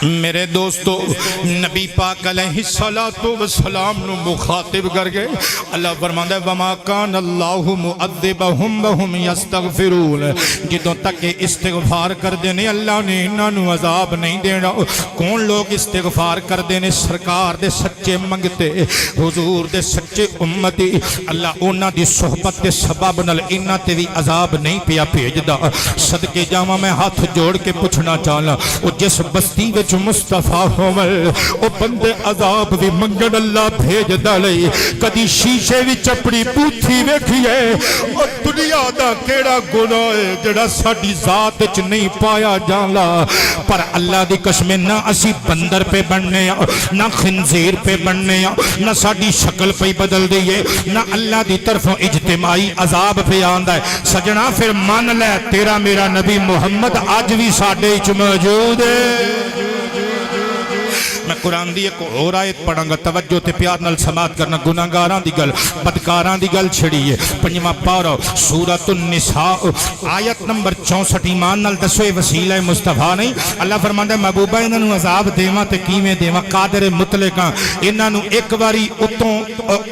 میرے دوستو نبی پاک علیہ السلام نو مخاطب کر گئے اللہ فرماندا ہے وما کان اللہ معذبہم وہم یستغفرون جدوں تک استغفار کر دینے اللہ نے انہاں نو عذاب نہیں دینا کون لوگ استغفار کر دینے سرکار دے سچے منگتے حضور دے سچے امتی اللہ انہاں دی صحبت دے سبب نال انہاں تے بھی عذاب نہیں پیا بھیجدا صدقے جاواں میں ہاتھ جوڑ کے پوچھنا چاہنا او جس بستی وچ مصطفیٰ ہومل او بندے عذاب بھی منگن اللہ بھیج دالئی کدی شیشے وچ اپنی بوتھی ویکھیے او دنیا دا کیڑا گناہ ہے جڑا ساڈی ذات وچ نہیں پایا جانا پر اللہ دی قسم نہ اسی بندر پہ بننے نہ خنزیر پہ بننے نہ ساڈی شکل پہ بدل دیئے نہ اللہ دی طرفوں اجتماعی عذاب پہ آندا ہے سجنا پھر مان لے تیرا میرا نبی محمد آج بھی ساڈے وچ موجود ہے میں قرآن دی ایک اور آیت پڑھاں گا توجہ تے پیار نال سماعت کرنا گناہگاراں دی گل بدکاراں دی گل چھڑیے پنجواں پارہ سورۃ النساء آیت نمبر 64 ایمان نال دسو اے وسیلہ مصطفیٰ نہیں اللہ فرماندا ہے محبوبہ انہاں نو عذاب دیواں تے کیویں دیواں قادر مطلقاں انہاں نو ایک واری اتوں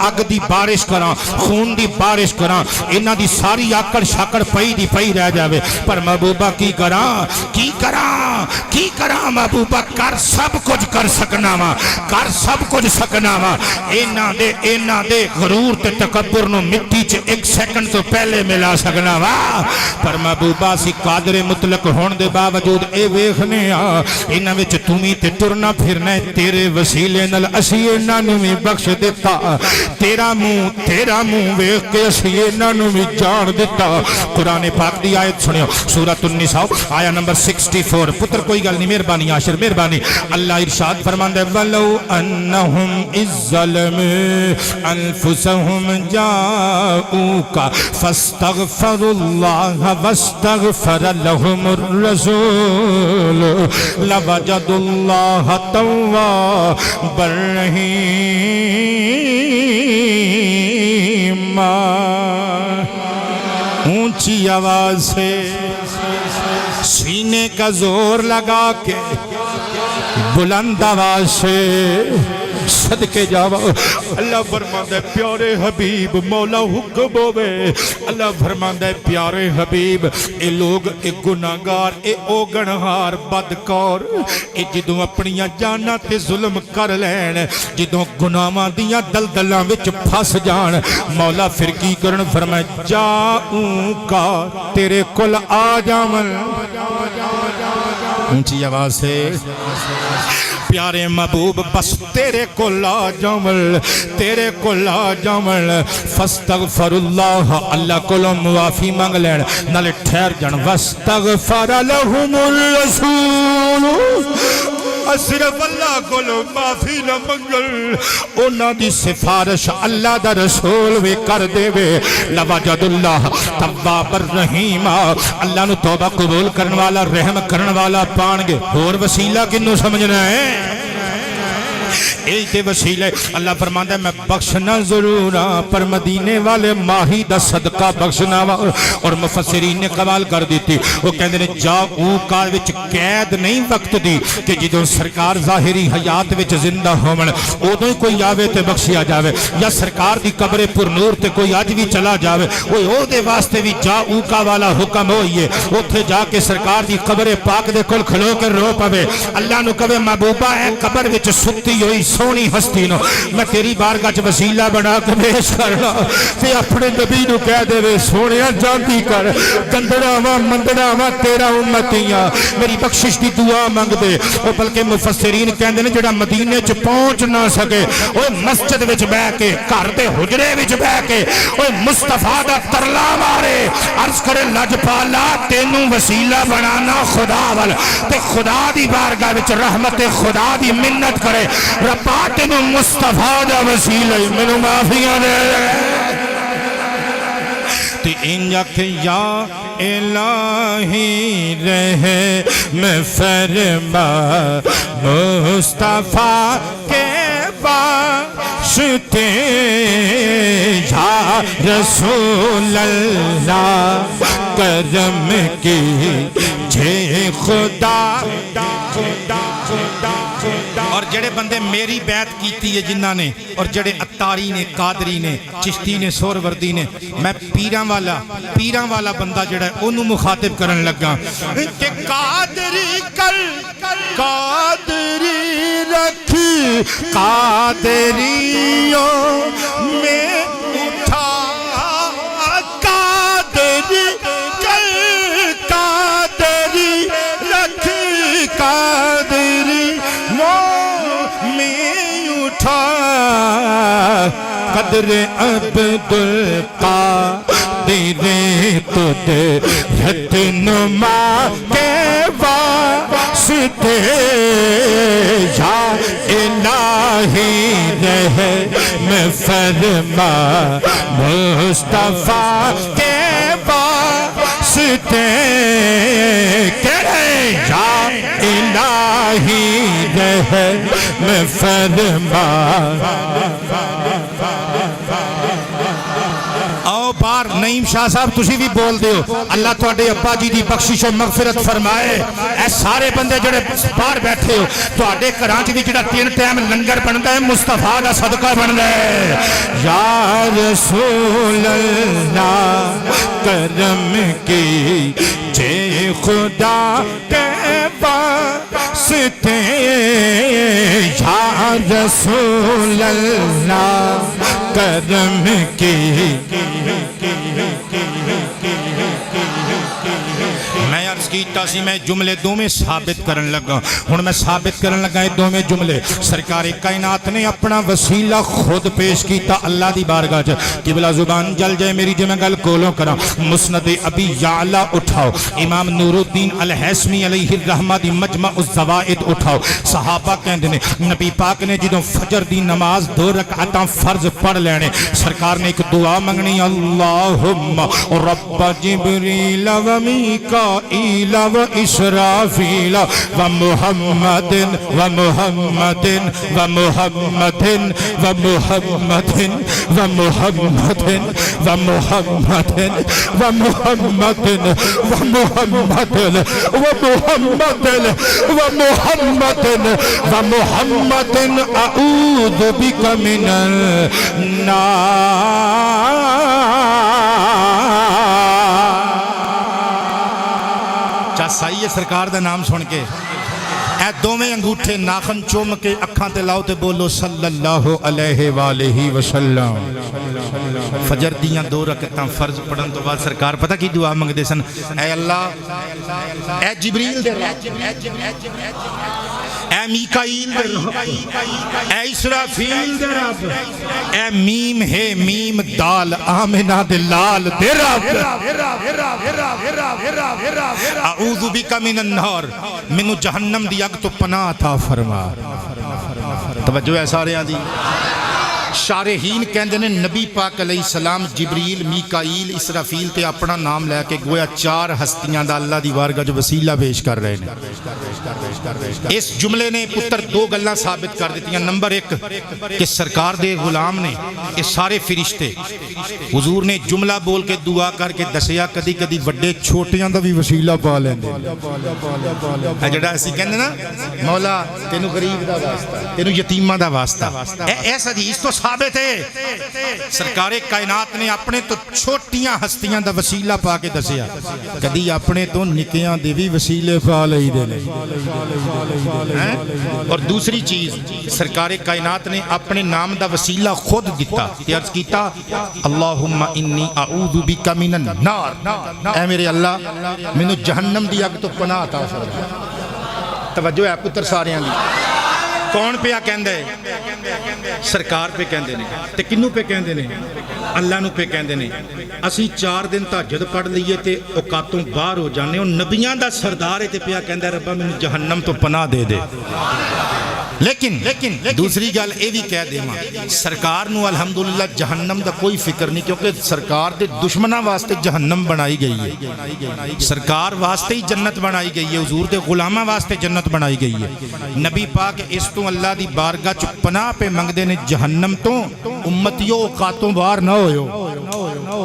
اگ دی بارش کراں خون دی بارش کراں انہاں دی ساری آکڑ شاکڑ پئی دی پئی رہ جاوے پر محبوبہ کی کراں محبوبہ کر سب کچھ کر سکنا وا کر سب کچھ سکنا وا اینا دے غرور تے تکبر نو مٹی چ ایک سیکنڈ تو پہلے ملا سکنا وا پر محبوبہ سی قادر مطلق ہون دے باوجود اے ویکھنے انہاں وچ تمی تے ٹرنا پھرنا تیرے وسیلے نال اسی انہاں نو وی بخش دتا تیرا منہ ویکھ کے اسی انہاں نو وی جان دتا قرآن پاک دی آیت سنیو سورۃ النساء آیا نمبر 64 پتر کوئی گل نہیں مہربانی عاشر مہربانی اللہ ارشاد فرماندا ہے ولو انہم اذ ظلموا انفسہم جاؤوک فاستغفروا اللہ واستغفر لهم الرسول لوجدوا اللہ توابا رحیما اونچی آواز سے سینے کا زور لگا کے بلند آواز سے صدقے جاوا اللہ فرماندا ہے پیارے حبیب مولا حکم ہوے اللہ فرماندا ہے پیارے حبیب اے لوگ اے گناہگار اے او گنہار بدکار اے جدوں اپنی جاناں تے ظلم کر لین جدوں گناہاں دیاں دلدلاں وچ پھس جان مولا پھر کی کرن فرمایا جاؤں کا تیرے کول آ جاواں اونچی آواز سے پیارے محبوب بس تیرے کو لا جمل تیرے کو لا جمل فاستغفر اللہ اللہ کو معافی مانگ لین نالے ٹھہر جان واستغفر لهم الرسول صرف اللہ کو معافی نہ منگل انہاں دی سفارش اللہ دا رسول وے کر دے وے لوجد اللہ تواب الرحیم اللہ نو توبہ قبول کرن والا رحم کرن والا پان گے اور وسیلہ کنوں سمجھنا ہے یہی تے وسیلہ اللہ فرماندا ہے میں بخشنا ضرور ہاں پر مدینے والے ماہی دا صدقہ بخشنا وا اور مفسرین نے کمال کر دیتی وہ کہندے نے جا او کار وچ قید نہیں وقت دی کہ جدوں سرکار ظاہری حیات وچ زندہ ہون اودوں ہی کوئی آوے تے بخشیا جاوے یا سرکار دی قبر پر نور تے کوئی اج بھی چلا جاوے او دے واسطے بھی جا او کا والا حکم ہوئیے اوتھے جا کے سرکار دی قبر پاک دے کول کھلو کے رو پوے اللہ نو کہے محبوبہ اے قبر وچ ستی ہوئی سونی ہستی نو میں تیری بارگاہ وچ وسیلہ بنا کے پیش کرنا تے اپنے نبی نو کہہ دے سونیا جاندی کر گندڑا وا مندڑا وا تیرا امتیاں میری بخشش دی دعا منگ دے او بلکہ مفسرین کہندے نے جڑا مدینے چ پہنچ نہ سکے او مسجد وچ بیٹھ کے گھر دے حجرے وچ بیٹھ کے او مصطفیٰ دا ترلا مارے عرض کرے لجپالا تینوں وسیلہ بنانا خدا وال تے خدا دی بارگاہ وچ رحمت خدا دی منت کرے ربا تینوں مصطفیٰ دا وسیلہ مینوں معافیاں دے تے انجا کہ یا الہی رہے میں فرما مصطفیٰ کے واسطے یا رسول اللہ کرم کی جے خدا اور جڑے بندے میری بیعت کیتی ہے جنہ نے اور جڑے اتاری نے قادری نے چشتی نے سوروردی نے میں پیراں والا بندہ جڑا ہے انہوں مخاطب کرن لگا کہ قادری کر قادری رکھ قادریوں میں اٹھا قادری کر قادری رکھ قادری قدر عبد القادر قدرت نما کے واسطے یا الہی رہے میں فرما مصطفیٰ کے واسطے کہ یا الہی رہے میں فرما بار نعیم شاہ صاحب تسی بھی بول دیو اللہ تواڈے ابا جی دی بخشش و مغفرت فرمائے اے سارے بندے جڑے باہر بیٹھے ہو تواڈے گھراں وچ جڑا 3 ٹائم لنگر بندا ہے مصطفیٰ دا صدقہ بندا ہے یا رسول اللہ کرم کی جے خدا کے واسطے یا رسول اللہ کرم کی میں عرض کیتا سی میں جملے دو میں ثابت کرن لگا ہن میں ثابت کرن لگا دو میں جملے سرکار کائنات نے اپنا وسیلہ خود پیش کیتا اللہ دی بارگاہ وچ قبلہ زبان جل جائے میری جے میں گل کولوں کراں مسند ابی یعلا اٹھاؤ امام نور الدین الہیثمی علیہ الرحمہ دی مجمع الزوائد اٹھاؤ صحابہ کہندے نے نبی پاک نے جدوں فجر دی نماز 2 رکعتاں فرض پڑھ لینے سرکار نے ایک دعا منگنی اللہم رب جبریل و میکائیل و اسرافیل و محمد و محمد و محمد و محمد و محمد و محمد و محمد و محمد و محمد و محمد و محمد اعوذ بک من النار صحیح ہے سرکار دا نام سن کے اے دوویں انگوٹھے ناخن چوم کے اکھاں تے لاؤ تے بولو صلی اللہ علیہ وآلہ وسلم فجر دیاں 2 رکعتاں فرض پڑھن تو بعد سرکار پتہ کی دعا منگدے سن اے اللہ اے جبریل دے اے میکائیل دے رب اے اسرافیل دے رب اے میم ہے میم دال آمنہ دے لال دے رب اعوذ بک من النار منو جہنم دی اگ تو پناہ عطا فرما توجہ ہے سارے دی
شارحین کہندے نے نبی پاک علیہ السلام جبریل میکائیل اسرافیل تے اپنا نام لے کے گویا 4 ہستیاں دا اللہ دی بارگاہ جو وسیلہ پیش کر رہے ہیں۔ اس جملے نے پتر 2 گلاں ثابت کر دیتی ہیں۔ نمبر 1 کہ سرکار دے غلام نے یہ سارے فرشتے حضور نے جملہ بول کے دعا کر کے دسیا کدی کدی وڈے چھوٹیاں دا بھی وسیلہ پا لیندے اے جڑا اسی کہندے نا مولا تینو غریب دا واسطہ تینو یتیماں دا واسطہ ایس حدیث تو ثابت ہے سرکار کائنات نے اپنے تو چھوٹیاں ہستیاں دا وسیلہ پا کے دسیا کدی اپنے تو نکیاں دے بھی وسیلے پا لئی دے نے۔ اور دوسری چیز سرکار کائنات نے اپنے نام دا وسیلہ خود دیتا عرض کیتا اللہم انی اعوذ بک من النار، اے میرے اللہ مینوں جہنم دی اگ تو پناہ عطا فرما۔ توجہ ہے پتر سارے دی کون پہ کہندے سرکار پہ کہندے نے تے کنوں پہ کہندے نے اللہ نو پہ کہندے نے۔ اسی 4 دن تہجد پڑھ لئیے تے اوقاتوں باہر ہو جانے اور نبیاں دا سردار تے پیا کہندے ربا مینوں جہنم تو پناہ دے دے۔ لیکن دوسری گل اے بھی کہہ دیواں سرکار نو الحمدللہ جہنم دا کوئی فکر نہیں کیونکہ سرکار دے دشمناں واسطے جہنم بنائی گئی ہے، سرکار واسطے ہی جنت بنائی گئی ہے، حضور دے غلاماں واسطے جنت بنائی گئی ہے۔ نبی پاک اس تو اللہ دی بارگاہ چ پناہ پہ منگدے نے جہنم تو امتیوں اوقاتوں باہر نہ ہوئے۔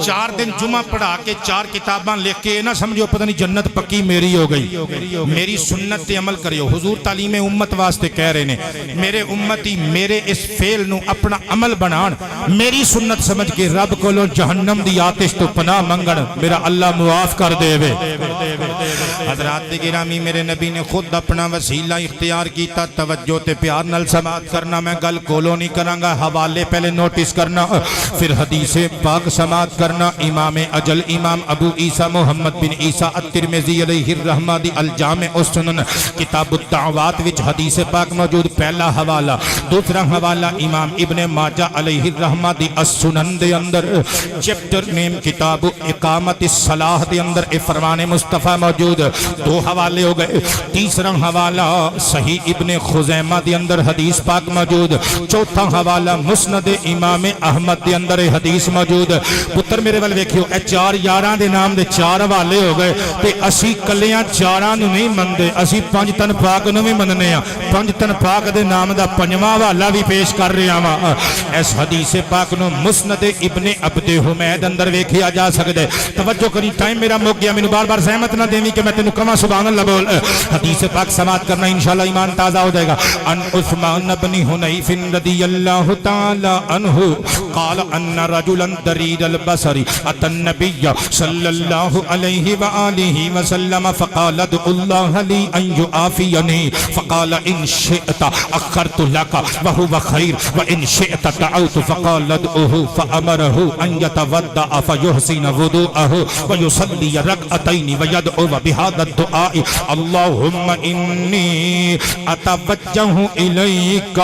4 دن جمعہ پڑھا کے 4 کتاباں لکھ کے نہ سمجھو پتہ نہیں جنت پکی میری ہو گئی، میری سنت تے عمل کریو۔ حضور تعلیم امت واسطے کہہ رہے نے میرے امتی میرے اس فعل نو اپنا عمل بنان میری سنت سمجھ کے رب کولو جہنم دی آتش تو پناہ منگن میرا اللہ معاف کر دے وے۔ حضرات گرامی میرے نبی نے خود اپنا وسیلہ اختیار کیتا۔ توجہ تے پیار نال سماعت کرنا، میں گل کولو نہیں کروں گا، حوالے پہلے نوٹس کرنا پھر حدیث پاک سماعت کرنا۔ امام اجل امام ابو عیسیٰ محمد بن عیسیٰ الترمذی علیہ الرحمہ دی الجامع السنن کتاب الدعوات وچ حدیث پاک موجود۔ پہلا حوالہ، دوسرا حوالہ امام ابن ماجہ علیہ الرحمہ دی السنن دے اندر چیپٹر نیم کتاب اقامت الصلاح دے اندر فرمان مصطفیٰ موجود۔ 2 حوالے ہو گئے۔ تیسرا حوالہ صحیح ابن خزیمہ دے اندر حدیث پاک موجود۔ چوتھا حوالہ مسند امام احمد دے اندر حدیث موجود۔ پتر میرے ول ویکھیو اے 4 یاراں دے نام دے 4 حوالے ہو گئے تے اسی کلیاں 4 نو نہیں مندے، اسی 5 تن پاک نو بھی مننے ہاں۔ 5 تن پاک دے نام دا 5واں حوالہ بھی پیش کر رہے ہاں۔ اس حدیث پاک نو مسند ابن عبد حمید اندر ویکھیا جا سکدا ہے۔ توجہ کری، ٹائم میرا مک گیا، مینوں بار بار زحمت نہ دیویں کہ میں تینوں کہاں سبحان اللہ بول۔ حدیث پاک سماعت کرنا انشاءاللہ ایمان تازہ ہو جائے گا۔ ان عثمان بن حنیف رضی اللہ تعالی عنہ قال ان رجلا دریر البصر اتى النبي صلی اللہ علیہ وآلہ وسلم فقال ادعو اللہ لی ان يعافینی فقال ان شئت اخرت لك وهو خير وان شئت دعوت فقال ادعوه فامره ان يتوضا فيحسن وضوءه ويصلي ركعتين ويدعو بهذا الدعاء اللهم اني اتوجه اليك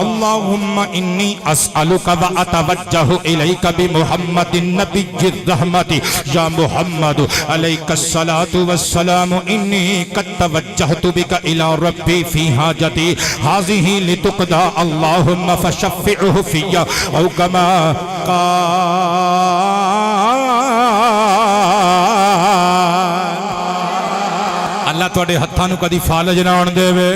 اللهم اني اسالك واتوجه اليك بمحمد النبي الرحمة يا محمد عليك الصلاة والسلام اني قد توجهت بك الى ربي في حاجتي هذه لتقضى اللهم فشفعه في او كما قال۔ اللہ تواڈے ہتھاں نوں کدی فالج نہ ہون دے وے۔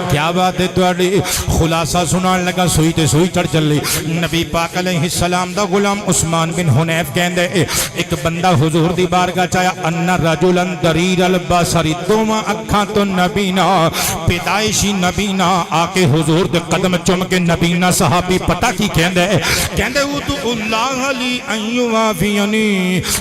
کیا بات ہے تواڈی خلاصہ سنان لگا سوئی تے سوئی چڑھ چلی۔ نبی پاک علیہ السلام دا غلام عثمان بن حنیف کہندے ایک بندہ حضور دی بارگاہ چ آیا ان رجلا دریر البصر، دوواں اکھاں تو نبینا پیدائشی نبینا آ کے حضور دے قدم چوم کے نبینا صحابی پتہ کی کہندے او اللہ لی ان یعافینی،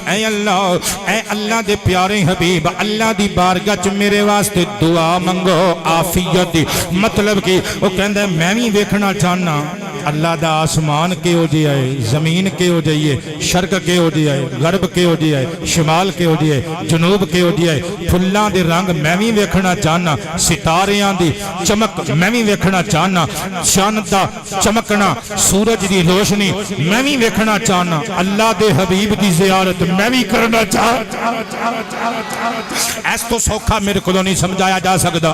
اے اللہ دے پیارے حبیب اللہ دی بارگاہ چ میرے واسطے دعا منگو عافیت دی۔ مطلب کہ وہ کہندے میں بھی ویکھنا چاہنا اللہ دا آسمان کے ہو جائے، زمین کے ہو جائیے، شرق کے ہو جائے، غرب کے ہو جائے، شمال کے ہو جائے، جنوب کے ہو جائے، پھلاں دے رنگ میں بھی ویکھنا چاہنا، ستاریاں دی چمک میں بھی ویکھنا چاہنا، چاند دا چمکنا، سورج دی روشنی میں بھی ویکھنا چاہنا، اللہ دے حبیب دی زیارت میں بھی کرنا چاہنا۔ ایس تو سوکھا میرے کو نہیں سمجھایا جا سکتا۔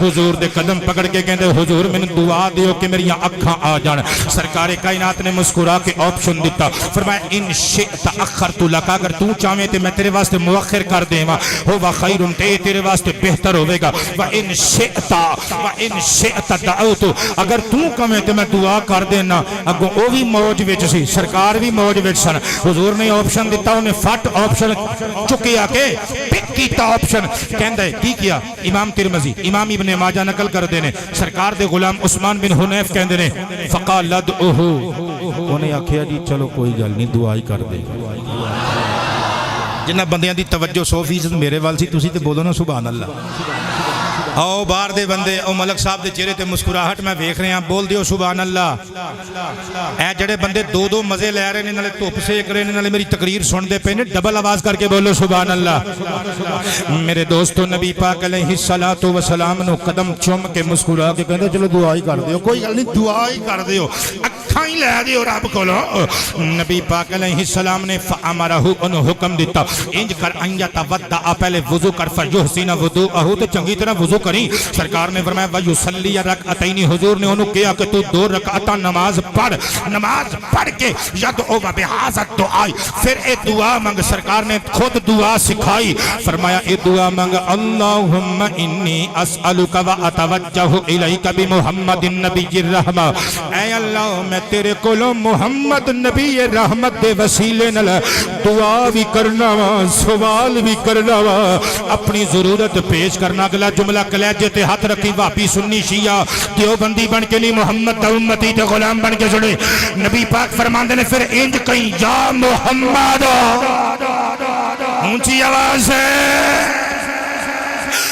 حضور دے قدم پکڑ کے کہندے حضور میں دعا دیو کہ میری اکھاں آ جان۔
سرکار کائنات نے مسکرا کے آپشن دیتا، فرمایا ان شئت اخرت لک، اگر تو چاہے تو میں تیرے واسطے مؤخر کر دے گا، ہوا خیر تیرے واسطے بہتر ہوے گا، وان شئت دعوت، اگر تو کہے تو میں دعا کر دینا۔ اگوں او بھی موج وچ سی، سرکار بھی موج وچ سن، حضور نے آپشن دیتا، انہیں فٹ آپشن چکیا کے پک کیتا آپشن، کہندا ہے کی کیا؟ امام ترمذی امام ابن ماجہ نقل کر دینے، سرکار دے غلام عثمان بن حنیف کہندے نے فقال لدعوہ، انہیں آکھیا جی چلو کوئی گل نہیں دعا ہی کر دے۔
جنہ بندیاں دی توجہ 100% میرے وال سی، تسی تے بولو نا سبحان اللہ۔ آؤ باہر دے بندے، او ملک صاحب دے چہرے تے مسکراہٹ میں ویکھ رہے ہیں، بول دیو سبحان اللہ۔ اے جڑے بندے دو دو مزے لے رہے نے، نالے دھوپ سیک رہے نے، نالے میری تقریر سن دے پے نے، ڈبل آواز کر کے بولو سبحان اللہ۔ میرے دوستو، نبی پاک علیہ الصلوۃ والسلام نو قدم چوم کے مسکرا کے کہندے چلو دعا ہی کر دیو، کوئی گل نہیں دعا ہی کر دیو، اکھاں ہی لے دیو رب کولو۔ نبی پاک علیہ السلام نے فامرہ، انہوں حکم دیتا انج کر ان یتودع، پہلے وضو کر فیحسن وضوءہ، تو چنگی طرح وضو کریں۔ سرکار نے فرمایا ویصلی رکعتین، حضور نے انہوں کیا کہ تو 2 رکعتاں نماز پڑھ، نماز پڑھ کے یدعو بہذا الدعاء، پھر اے دعا منگ، سرکار نے خود دعا سکھائی، فرمایا اے دعا منگ اللہم انی اسألک واتوجہ الیک بمحمد النبی الرحمہ، اے اللہ میں تیرے کولوں محمد نبی رحمت دے وسیلے نال دعا بھی کرنا وا، سوال بھی کرنا وا، اپنی ضرورت پیش کرنا۔ اگلا جملہ کلیجے تے ہاتھ رکھی، واپی سنی شیعہ دیوبندی بن کے نہیں، محمد دا امتی تے غلام بن کے سنے۔ نبی پاک فرماندے نے پھر انج کہیں یا محمد، اونچی آواز ہے،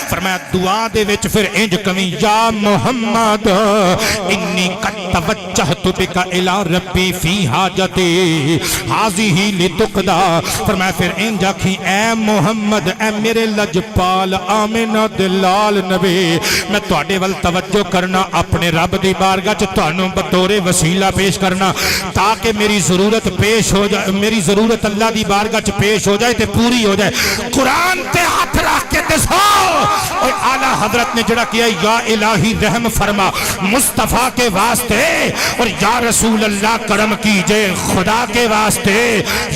فرمایا دعا دے وچ پھر انج کہیں یا محمد انی قد توجہت بک الی ربی فی حاجتی ہذہ لتقضی، فرمایا پھر انج آکھی اے محمد، اے میرے لجپال آمنہ دلال نبی، میں تواڈے ول توجہ کرنا، اپنے رب دی بارگاہ چ تانوں بطور وسیلہ پیش کرنا، تاکہ میری ضرورت پیش ہو جائے، میری ضرورت اللہ دی بارگاہ چ پیش ہو جائے تے پوری ہو جائے۔ قرآن تے ہاتھ رکھ کے دسو، اور اعلیٰ حضرت نے جڑا کیا یا الہی رحم فرما مصطفیٰ کے واسطے، اور یا رسول اللہ کرم کیجئے خدا کے واسطے،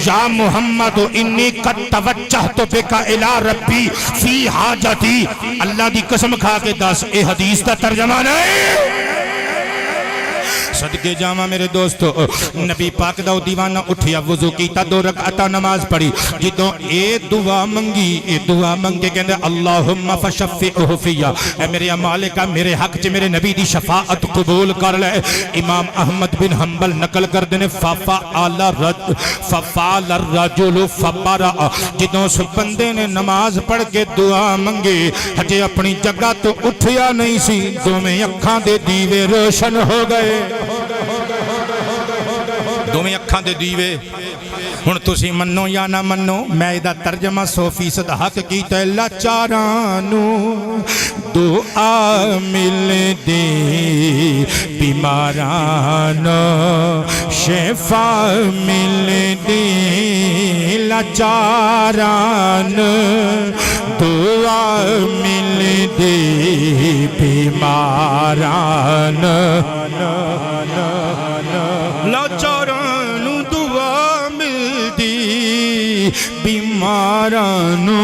یا محمد انی قد توجہت بک الی ربی فی حاجتی، اللہ دی قسم کھا کے دس اے حدیث دا ترجمہ نہیں۔ صدقے جامع میرے دوستو، نبی پاک دا دیوانہ اٹھیا، وضو کیتا، 2 رکعتاں نماز پڑھی، جدوں اے دعا منگی، اے دعا منگے کہندے اللہم فشفعہ فیا، اے میرے مالکہ میرے حق چ میرے نبی دی شفاعت قبول کر لے۔ امام احمد بن حنبل نقل کر دینے ففعل الرجل فبرأ، جدوں اس بندے نے نماز پڑھ کے دعا منگی، ہجے اپنی جگہ تو اٹھیا نہیں سی، دوویں اکھاں دے دیوے روشن ہو گئے، دوویں اکھاں دے دیوے۔ ہن تسی منو یا نہ منو، میں دا ترجمہ 100% حق کیتا ہے۔ لاچارانو دعا مل دی، بیمارانو شفا مل دی، لاچاران دعا مل دی، بیماران لاچاران دعا مل دی، بیمارانو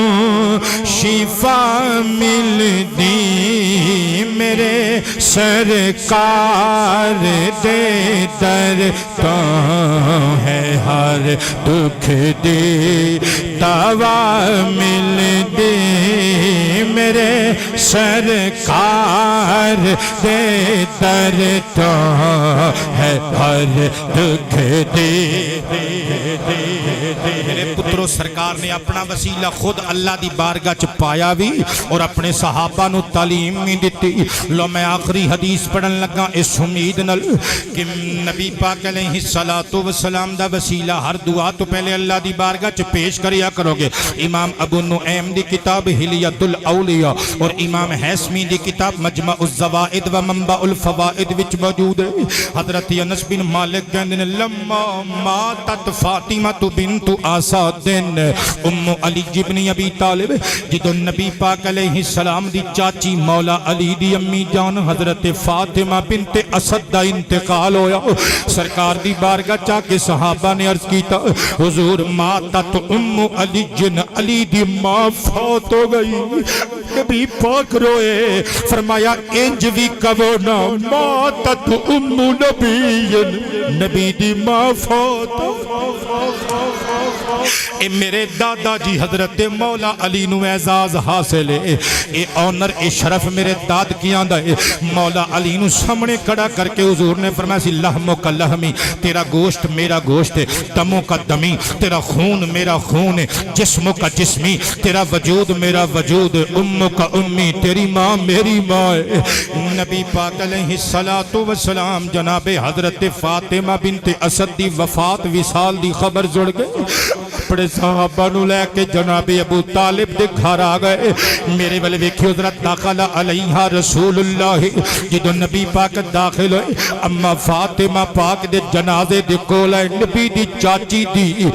شفا مل دی، میرے سرکار دے در تو ہے ہر دکھ دے دوا مل دی، میرے سرکار دے در تو ہے ہر دکھ دے۔ میرے پترو، سرکار نے اپنا وسیلہ خود اللہ دی بارگاہ چ پایا بھی اور اپنے صحابہ نو تعلیم بھی دیتی۔ لو میں آخری حدیث پڑھن لگا اس امید نال کہ نبی پاک علیہ
علیہ الصلوۃ والسلام دا وسیلہ ہر دعا تو پہلے اللہ دی بارگاہ چ پیش کریا کرو گے. امام ابو نعیم دی کتاب حلیۃ الاولیاء اور امام حیثمی دی کتاب مجمع الزوائد و منبع الفوائد وچ موجود ہے. حضرت انس بن مالک کہندے نے لما ماتت فاطمہ بنت اسد ام علی ابن ابی طالب جدو نبی پاک علیہ السلام دی چاچی مولا علی دی امی جان حضرت فاطمہ بنت اسد دا انتقال ہویا, سرکار دی بارگاہ چا کے صحابہ نے عرض کیتا حضور ماتت ام علی جن علی دی ماں فوت ہو گئی. نبی پاک روئے فرمایا انج بھی کہو نا ماتت ام نبی نبی دی ماں فوت. اے میرے دادا جی حضرت مولا علی نو اعزاز حاصل ہے, اے آنر اے شرف میرے داد کی آندہ ہے. مولا علی نو سامنے کڑا کر کے حضور نے فرمایا سی لحموں کا لحمی, تیرا گوشت میرا گوشت ہے, دموں کا دمی, تیرا خون میرا خون ہے, جسموں کا جسمی, تیرا وجود میرا وجود, اموں کا امی, تیری ماں میری ماں ہے. نبی پاک علیہ السلام جناب حضرت فاطمہ بنت اسد دی وفات وصال دی خبر جڑ گئے. اپنے صحابہ نو لے کے جناب ابو طالب دے گھر آ گئے. میرے والے ویکھیو حضرت داخل علیہ رسول اللہ جدو نبی پاک داخل ہوئے اما فاطمہ پاک دے جنازے دے کول آئے, نبی دی چاچی دی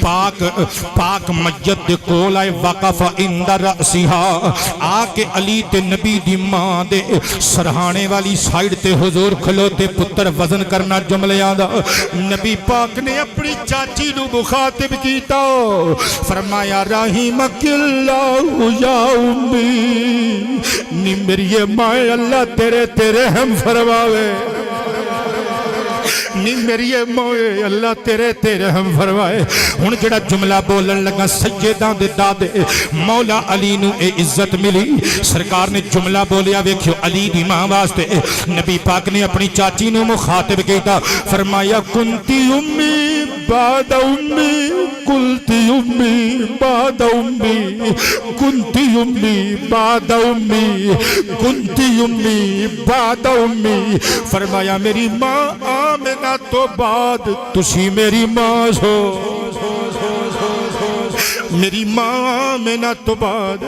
پاک میت دے کول آئے, وقف عند رأسہا آ کے علی تے نبی دی ماں دے سرہانے والی سائیڈ تے حضور کھلوتے پتر وزن کرنا جملے آدھا. نبی پاک نے اپنی چاچی نو مخاطب کیتا فرمایا رحمک اللہ یا امی, نی میری ماں اللہ تیرے ہم فرماوے, نی میری موئے اللہ تیرے ہم فرمائے. ہن جڑا جملہ بولن لگا سیداں دے دادے مولا علی نو اے عزت ملی, سرکار نے جملہ بولیا ویکھیو علی دی ماں واسطے. نبی پاک نے اپنی چاچی نو مخاطب کیتا فرمایا کنتی امی بعد امی, قلتی امی بعد امی, کنتی امی بعد امی, کنتی امی بعد امی. فرمایا میری ماں آمنہ تو بعد تسی میری ماں ہو, میری ماں آمنہ تو بعد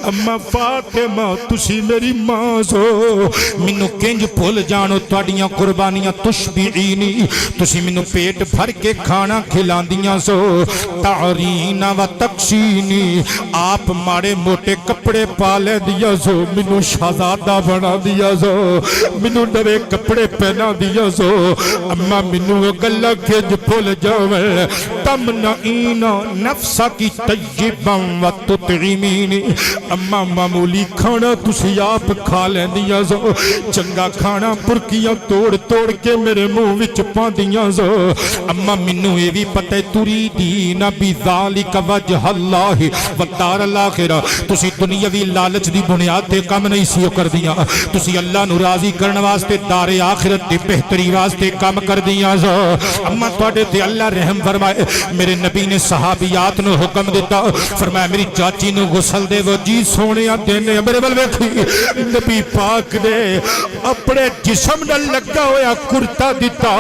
اما فاطمہ تسی میری ماں ہو. منو کنج پھول جانو تواڈیاں قربانیاں تشبعینی, تسی منو پیٹ بھر کے کھانا کھلاندیاں سو. تعرین و تقشینی آپ ماڑے موٹے کپڑے پالے دیا سو, منو شہزادہ بنا دیا سو, منو نوے کپڑے پہنا دیا سو. اما منو گلہ کنج پھول جاوے تمنعین نفسہ کی طیباں و تطعمینی, اما معمولی کھانا تسی آپ کھا لیں دیا سو, چنگا کھانا پرکیاں توڑ توڑ کے میرے منہ وچ پا دیا سو. اما منو یہ بھی پتہ تریدین بذالک وجہ اللہ والدار الاخرہ, تسی دنیاوی لالچ دی بنیاد تے کم نہیں سیو کر دیا, تسی اللہ نو راضی کرن واسطے دار آخرت دی بہتری واسطے کم کر دیا سو. اما تواڈے تے اللہ رحم فرمائے. میرے نبی نے صحابیات نو حکم دیتا فرمایا میری چاچی نو غسل دے وہ جی سونے دینے. میرے بل ویکھی نبی پاک نے اپنے جسم نہ لگا ہویا کرتا دیتا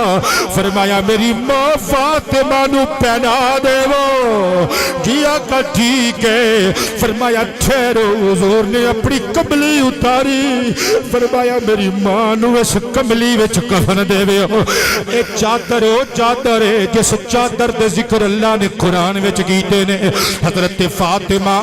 فرمایا میری ماں فاطمہ نو پہنا دے وہ جی آقا ٹھیک ہے. فرمایا ٹھہرو, حضور نے اپنی کملی اتاری فرمایا میری ماں نو اس کملی وچ کفن دے وہ. ایک چادر ہو چادر ہے جس چادر دے ذکر اللہ نے قرآن وچ کیتے نے. حضرت فاطمہ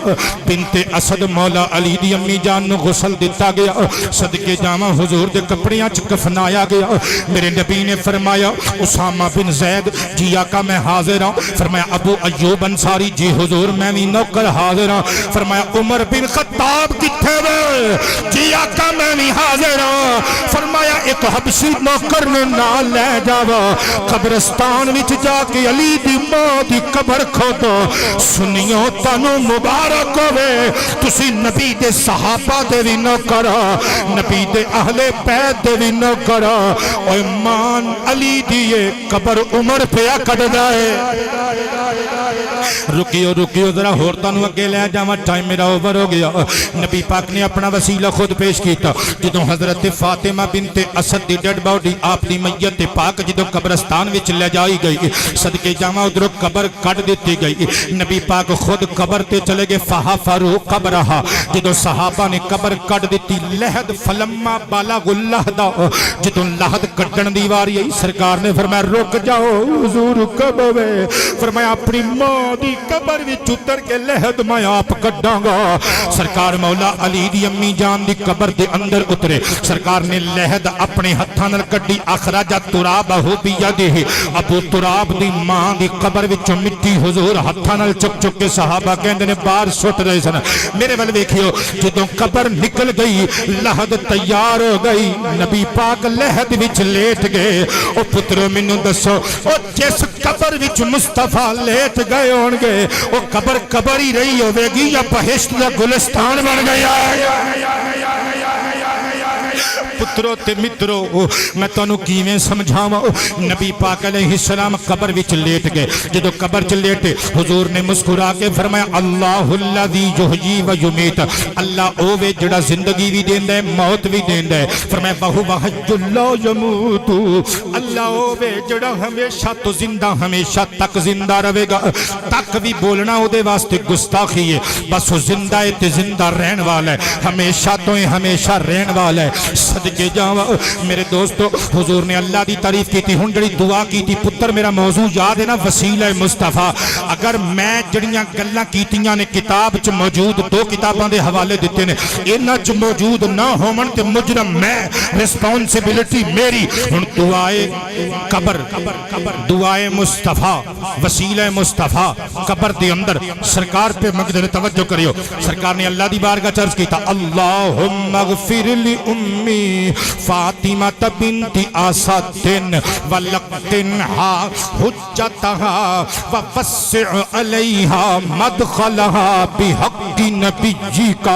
بنت اسد مولا علی دی امی جان نو غسل دیتا گیا, صدقے جاواں حضور دے کپڑیاں چ کفنایا گیا. میرے نبی نے فرمایا اسامہ بن زید جی آقا میں حاضر ہوں. فرمایا ابو ایوب انصاری جی حضور میں بھی نوکر حاضر ہوں. فرمایا عمر بن خطاب کتھے وے جی آقا میں بھی حاضر ہوں. فرمایا ایک حبشی نوکر نے نال لے جاوا قبرستان وچ جا کے علی دی ماں دی قبر کھودو. سنیو تانو مبارک ہوئے تسی نبی دے صحابہ دے بھی نوکر, نبی دے اہل بیت دے بھی نوکر. او ایمان علی دیئے قبر عمر پہ کٹ جائے. رکیو رکیو ذرا ہور تانوں اگے لے جاواں ٹائم میرا اوور ہو گیا نبی پاک نے اپنا وسیلہ خود پیش کیتا جدوں حضرت فاطمہ بنت اسد دی ڈیڈ باڈی آپ دی میت پاک جدوں قبرستان وچ لے جائی گئی صدقے جاواں ادھروں قبر کٹ دتی گئی نبی پاک خود قبر تے چلے گئے فحفروا قبرها جدوں صحابہ نے قبر کٹ دتی لحد فلما بالغ اللحد جدوں لحد کٹن دی واری آئی سرکار نے فرمایا رک جاؤ حضور کب ہوے فرمایا اپنی ماں دی قبر وچ اتر کے لحد میں آپ کڈاں گا سرکار مولا علی دی امی جان دی قبر دے اندر اترے سرکار نے لحد اپنے ہتھاں نال کڈی اخراج ترابہ بیدہ ابو تراب دی ماں دی قبر وچوں مٹی حضور ہتھاں نال چک چک کے صحابہ کہندے نے باہر سٹ رہے سن میرے ول ویکھیو جدوں قبر نکل گئی لحد تیار ہو گئی نبی پاک لحد وچ لیٹ گئے او پترو مینوں دسو او جس قبر وچ مصطفیٰ لیٹ گئے ہون گے او قبر قبر ہی رہی ہوے گی یا بہشت دا گلستان بن گیا پترو تے مترو میں تانوں کیویں سمجھاواں نبی پاک علیہ السلام قبر وچ لیٹ گئے جدوں قبر چ لیٹے حضور نے مسکرا کے فرمایا اللہ الذی یحیی و یمیت اللہ او وے جڑا زندگی بھی دیندا ہے موت بھی دیندا ہے فرمایا وہو حی لا یموت اللہ او وے جڑا ہمیشہ تو زندہ ہمیشہ تک زندہ رہے گا تک بھی بولنا او دے واسطے گستاخی ہے بس وہ زندہ ہے تے زندہ رہن والا ہے ہمیشہ تو ہمیشہ رہن والا ہے صدقے جاواں میرے دوستو حضور نے اللہ دی تعریف کی تھی ہن جڑی دعا کی تھی پتر میرا موضوع یاد ہے نا وسیلہ مصطفیٰ اگر میں جڑیاں گلاں کیتیاں نے کتاب چ موجود دو کتاباں دے حوالے دیتے نے انہاں چ موجود نہ ہون تے مجرم میں رسپانسبلٹی میری ہن دعائے قبر دعائے مصطفیٰ وسیلہ مصطفیٰ قبر دے اندر سرکار پہ مقدر توجہ کریو سرکار نے اللہ دی بارگاہ چرچ کیتا اللہم اغفر لی امی فاطمہ بنت اسد ولقنها حجتها ووسع عليها مدخلها بحق نبيك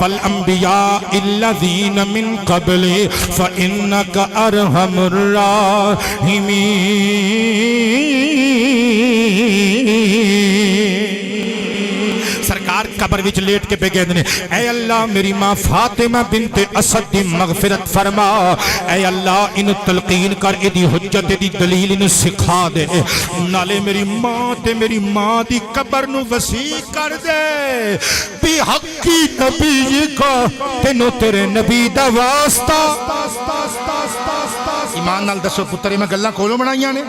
والانبياء الذين من قبل فانك ارحم الراحمين سرکار قبر وچ لیٹ کے پہ کہتے ہیں اے اللہ میری ماں فاطمہ بنت اسد دی مغفرت فرما اے اللہ انہوں تلقین کر ادھی حجت دی دلیل انہوں سکھا دے نالے میری ماں تے میری ماں دی قبر نو وسیع کر دے بی حقی نبی کا تینوں تیرے نبی دا واسطہ ایمان نال دسو پتر میں گلاں کولوں بنائیاں نے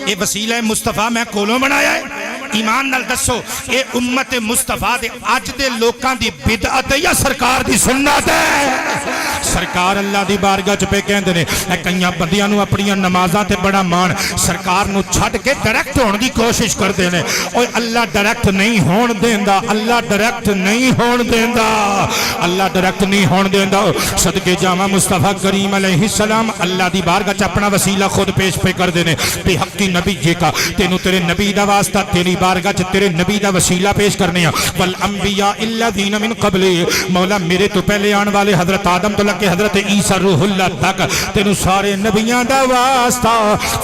اے وسیلہ مصطفیٰ میں کولوں بنایا ہے ایمان نال دسو اے امت مصطفیٰ دے آج دے لوکاں دی بدعت یا سرکار دی سنت ہے سرکار اللہ دی بارگاہ چ پہ کہندے نے اے کئیاں بندیاں نو اپنی نمازاں تے بڑا مان سرکار نو چھڈ کے ڈائریکٹ ہون دی کوشش کردے نے اوے اللہ ڈائریکٹ نہیں ہون دیندا اللہ ڈائریکٹ نہیں ہون دیندا اللہ ڈائریکٹ نہیں ہون دیندا صدقے جاواں مصطفیٰ کریم علیہ السلام اللہ دی بارگاہ چ اپنا وسیلہ خود پیش پہ کردے نے بے حقی نبی جی کا تینوں تیرے نبی دا واسطہ تیری بارگاہ چ تیرے نبی دا وسیلہ پیش کرنے ہیں والانبیاء الذین من قبل مولا میرے تو پہلے آن والے حضرت آدم تو لگ کے حضرت عیسیٰ روح اللہ تک تینوں سارے نبیاں دا واسطہ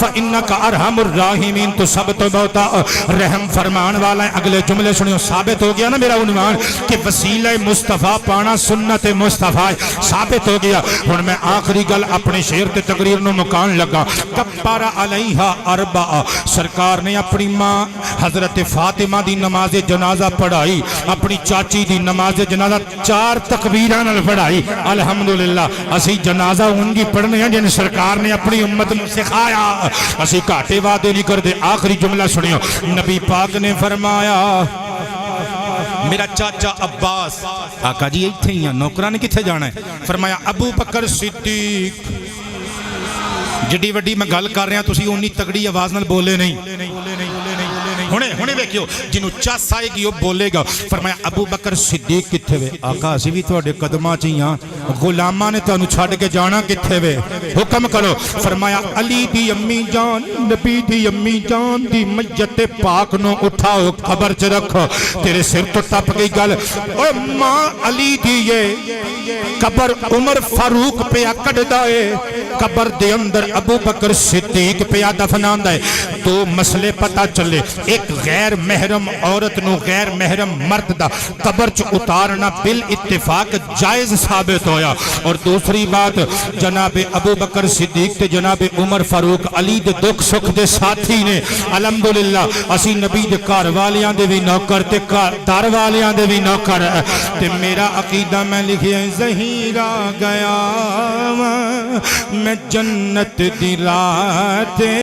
فإنک ارحم الراحمین تو سب تو بہتا رحم فرمان والا ہے اگلے جملے سنیو ثابت ہو گیا نا میرا عنوان کہ وسیلہ مصطفیٰ پانا سنت مصطفیٰ ثابت ہو گیا ہن میں آخری گل اپنے شعر تے تقریر نو مکان لگا کبر علیہا اربع سرکار نے اپنی ماں حضرت فاطمہ دی نماز جنازہ پڑھائی اپنی چاچی دی نماز جنازہ 4 تکبیراں نال پڑھائی الحمدللہ اسی جنازہ ان کی پڑھنے ہیں جن سرکار نے اپنی امت نو سکھایا اسی گھاٹے وعدے نہیں کردے آخری جملہ سنیو نبی پاک نے فرمایا میرا چاچا عباس آقا جی ایتھے ہی ہیں نوکران کتھے جانا ہے فرمایا ابو بکر صدیق جڑی وڈی میں گل کر رہا ہوں تسی اونی تگڑی آواز نال بولے نہیں ہونے ویکھیو جنوں چس آئے گی وہ بولے گا فرمایا ابو بکر صدیق کتھے وے آقا اسی بھی تواڈے قدماں چ ہاں غلاماں نے تانوں چھڈ کے جانا کتھے وے حکم کرو فرمایا علی دی امی جان نبی دی امی جان دی میت پاک نو اٹھاؤ قبر چ رکھو تیرے سر تو ٹپ گئی گل او ماں علی دی یہ قبر عمر فاروق پہ کڈدا ہے قبر دے اندر ابو بکر صدیق پہ دفناندا ہے دو مسئلے پتہ چلے ایک ایک غیر محرم عورت نو غیر محرم مرد دا قبر چ اتارنا بالاتفاق جائز ثابت ہویا. اور دوسری بات جناب ابو بکر صدیق تے جناب عمر فاروق علی دے دکھ سکھ دے ساتھی نے. الحمدللہ اسی نبی دے گھر والیاں دے بھی نوکر تے در والیاں دے بھی نوکر. تے میرا عقیدہ میں لکھیا ظہیرہ گیا میں جنت دی رات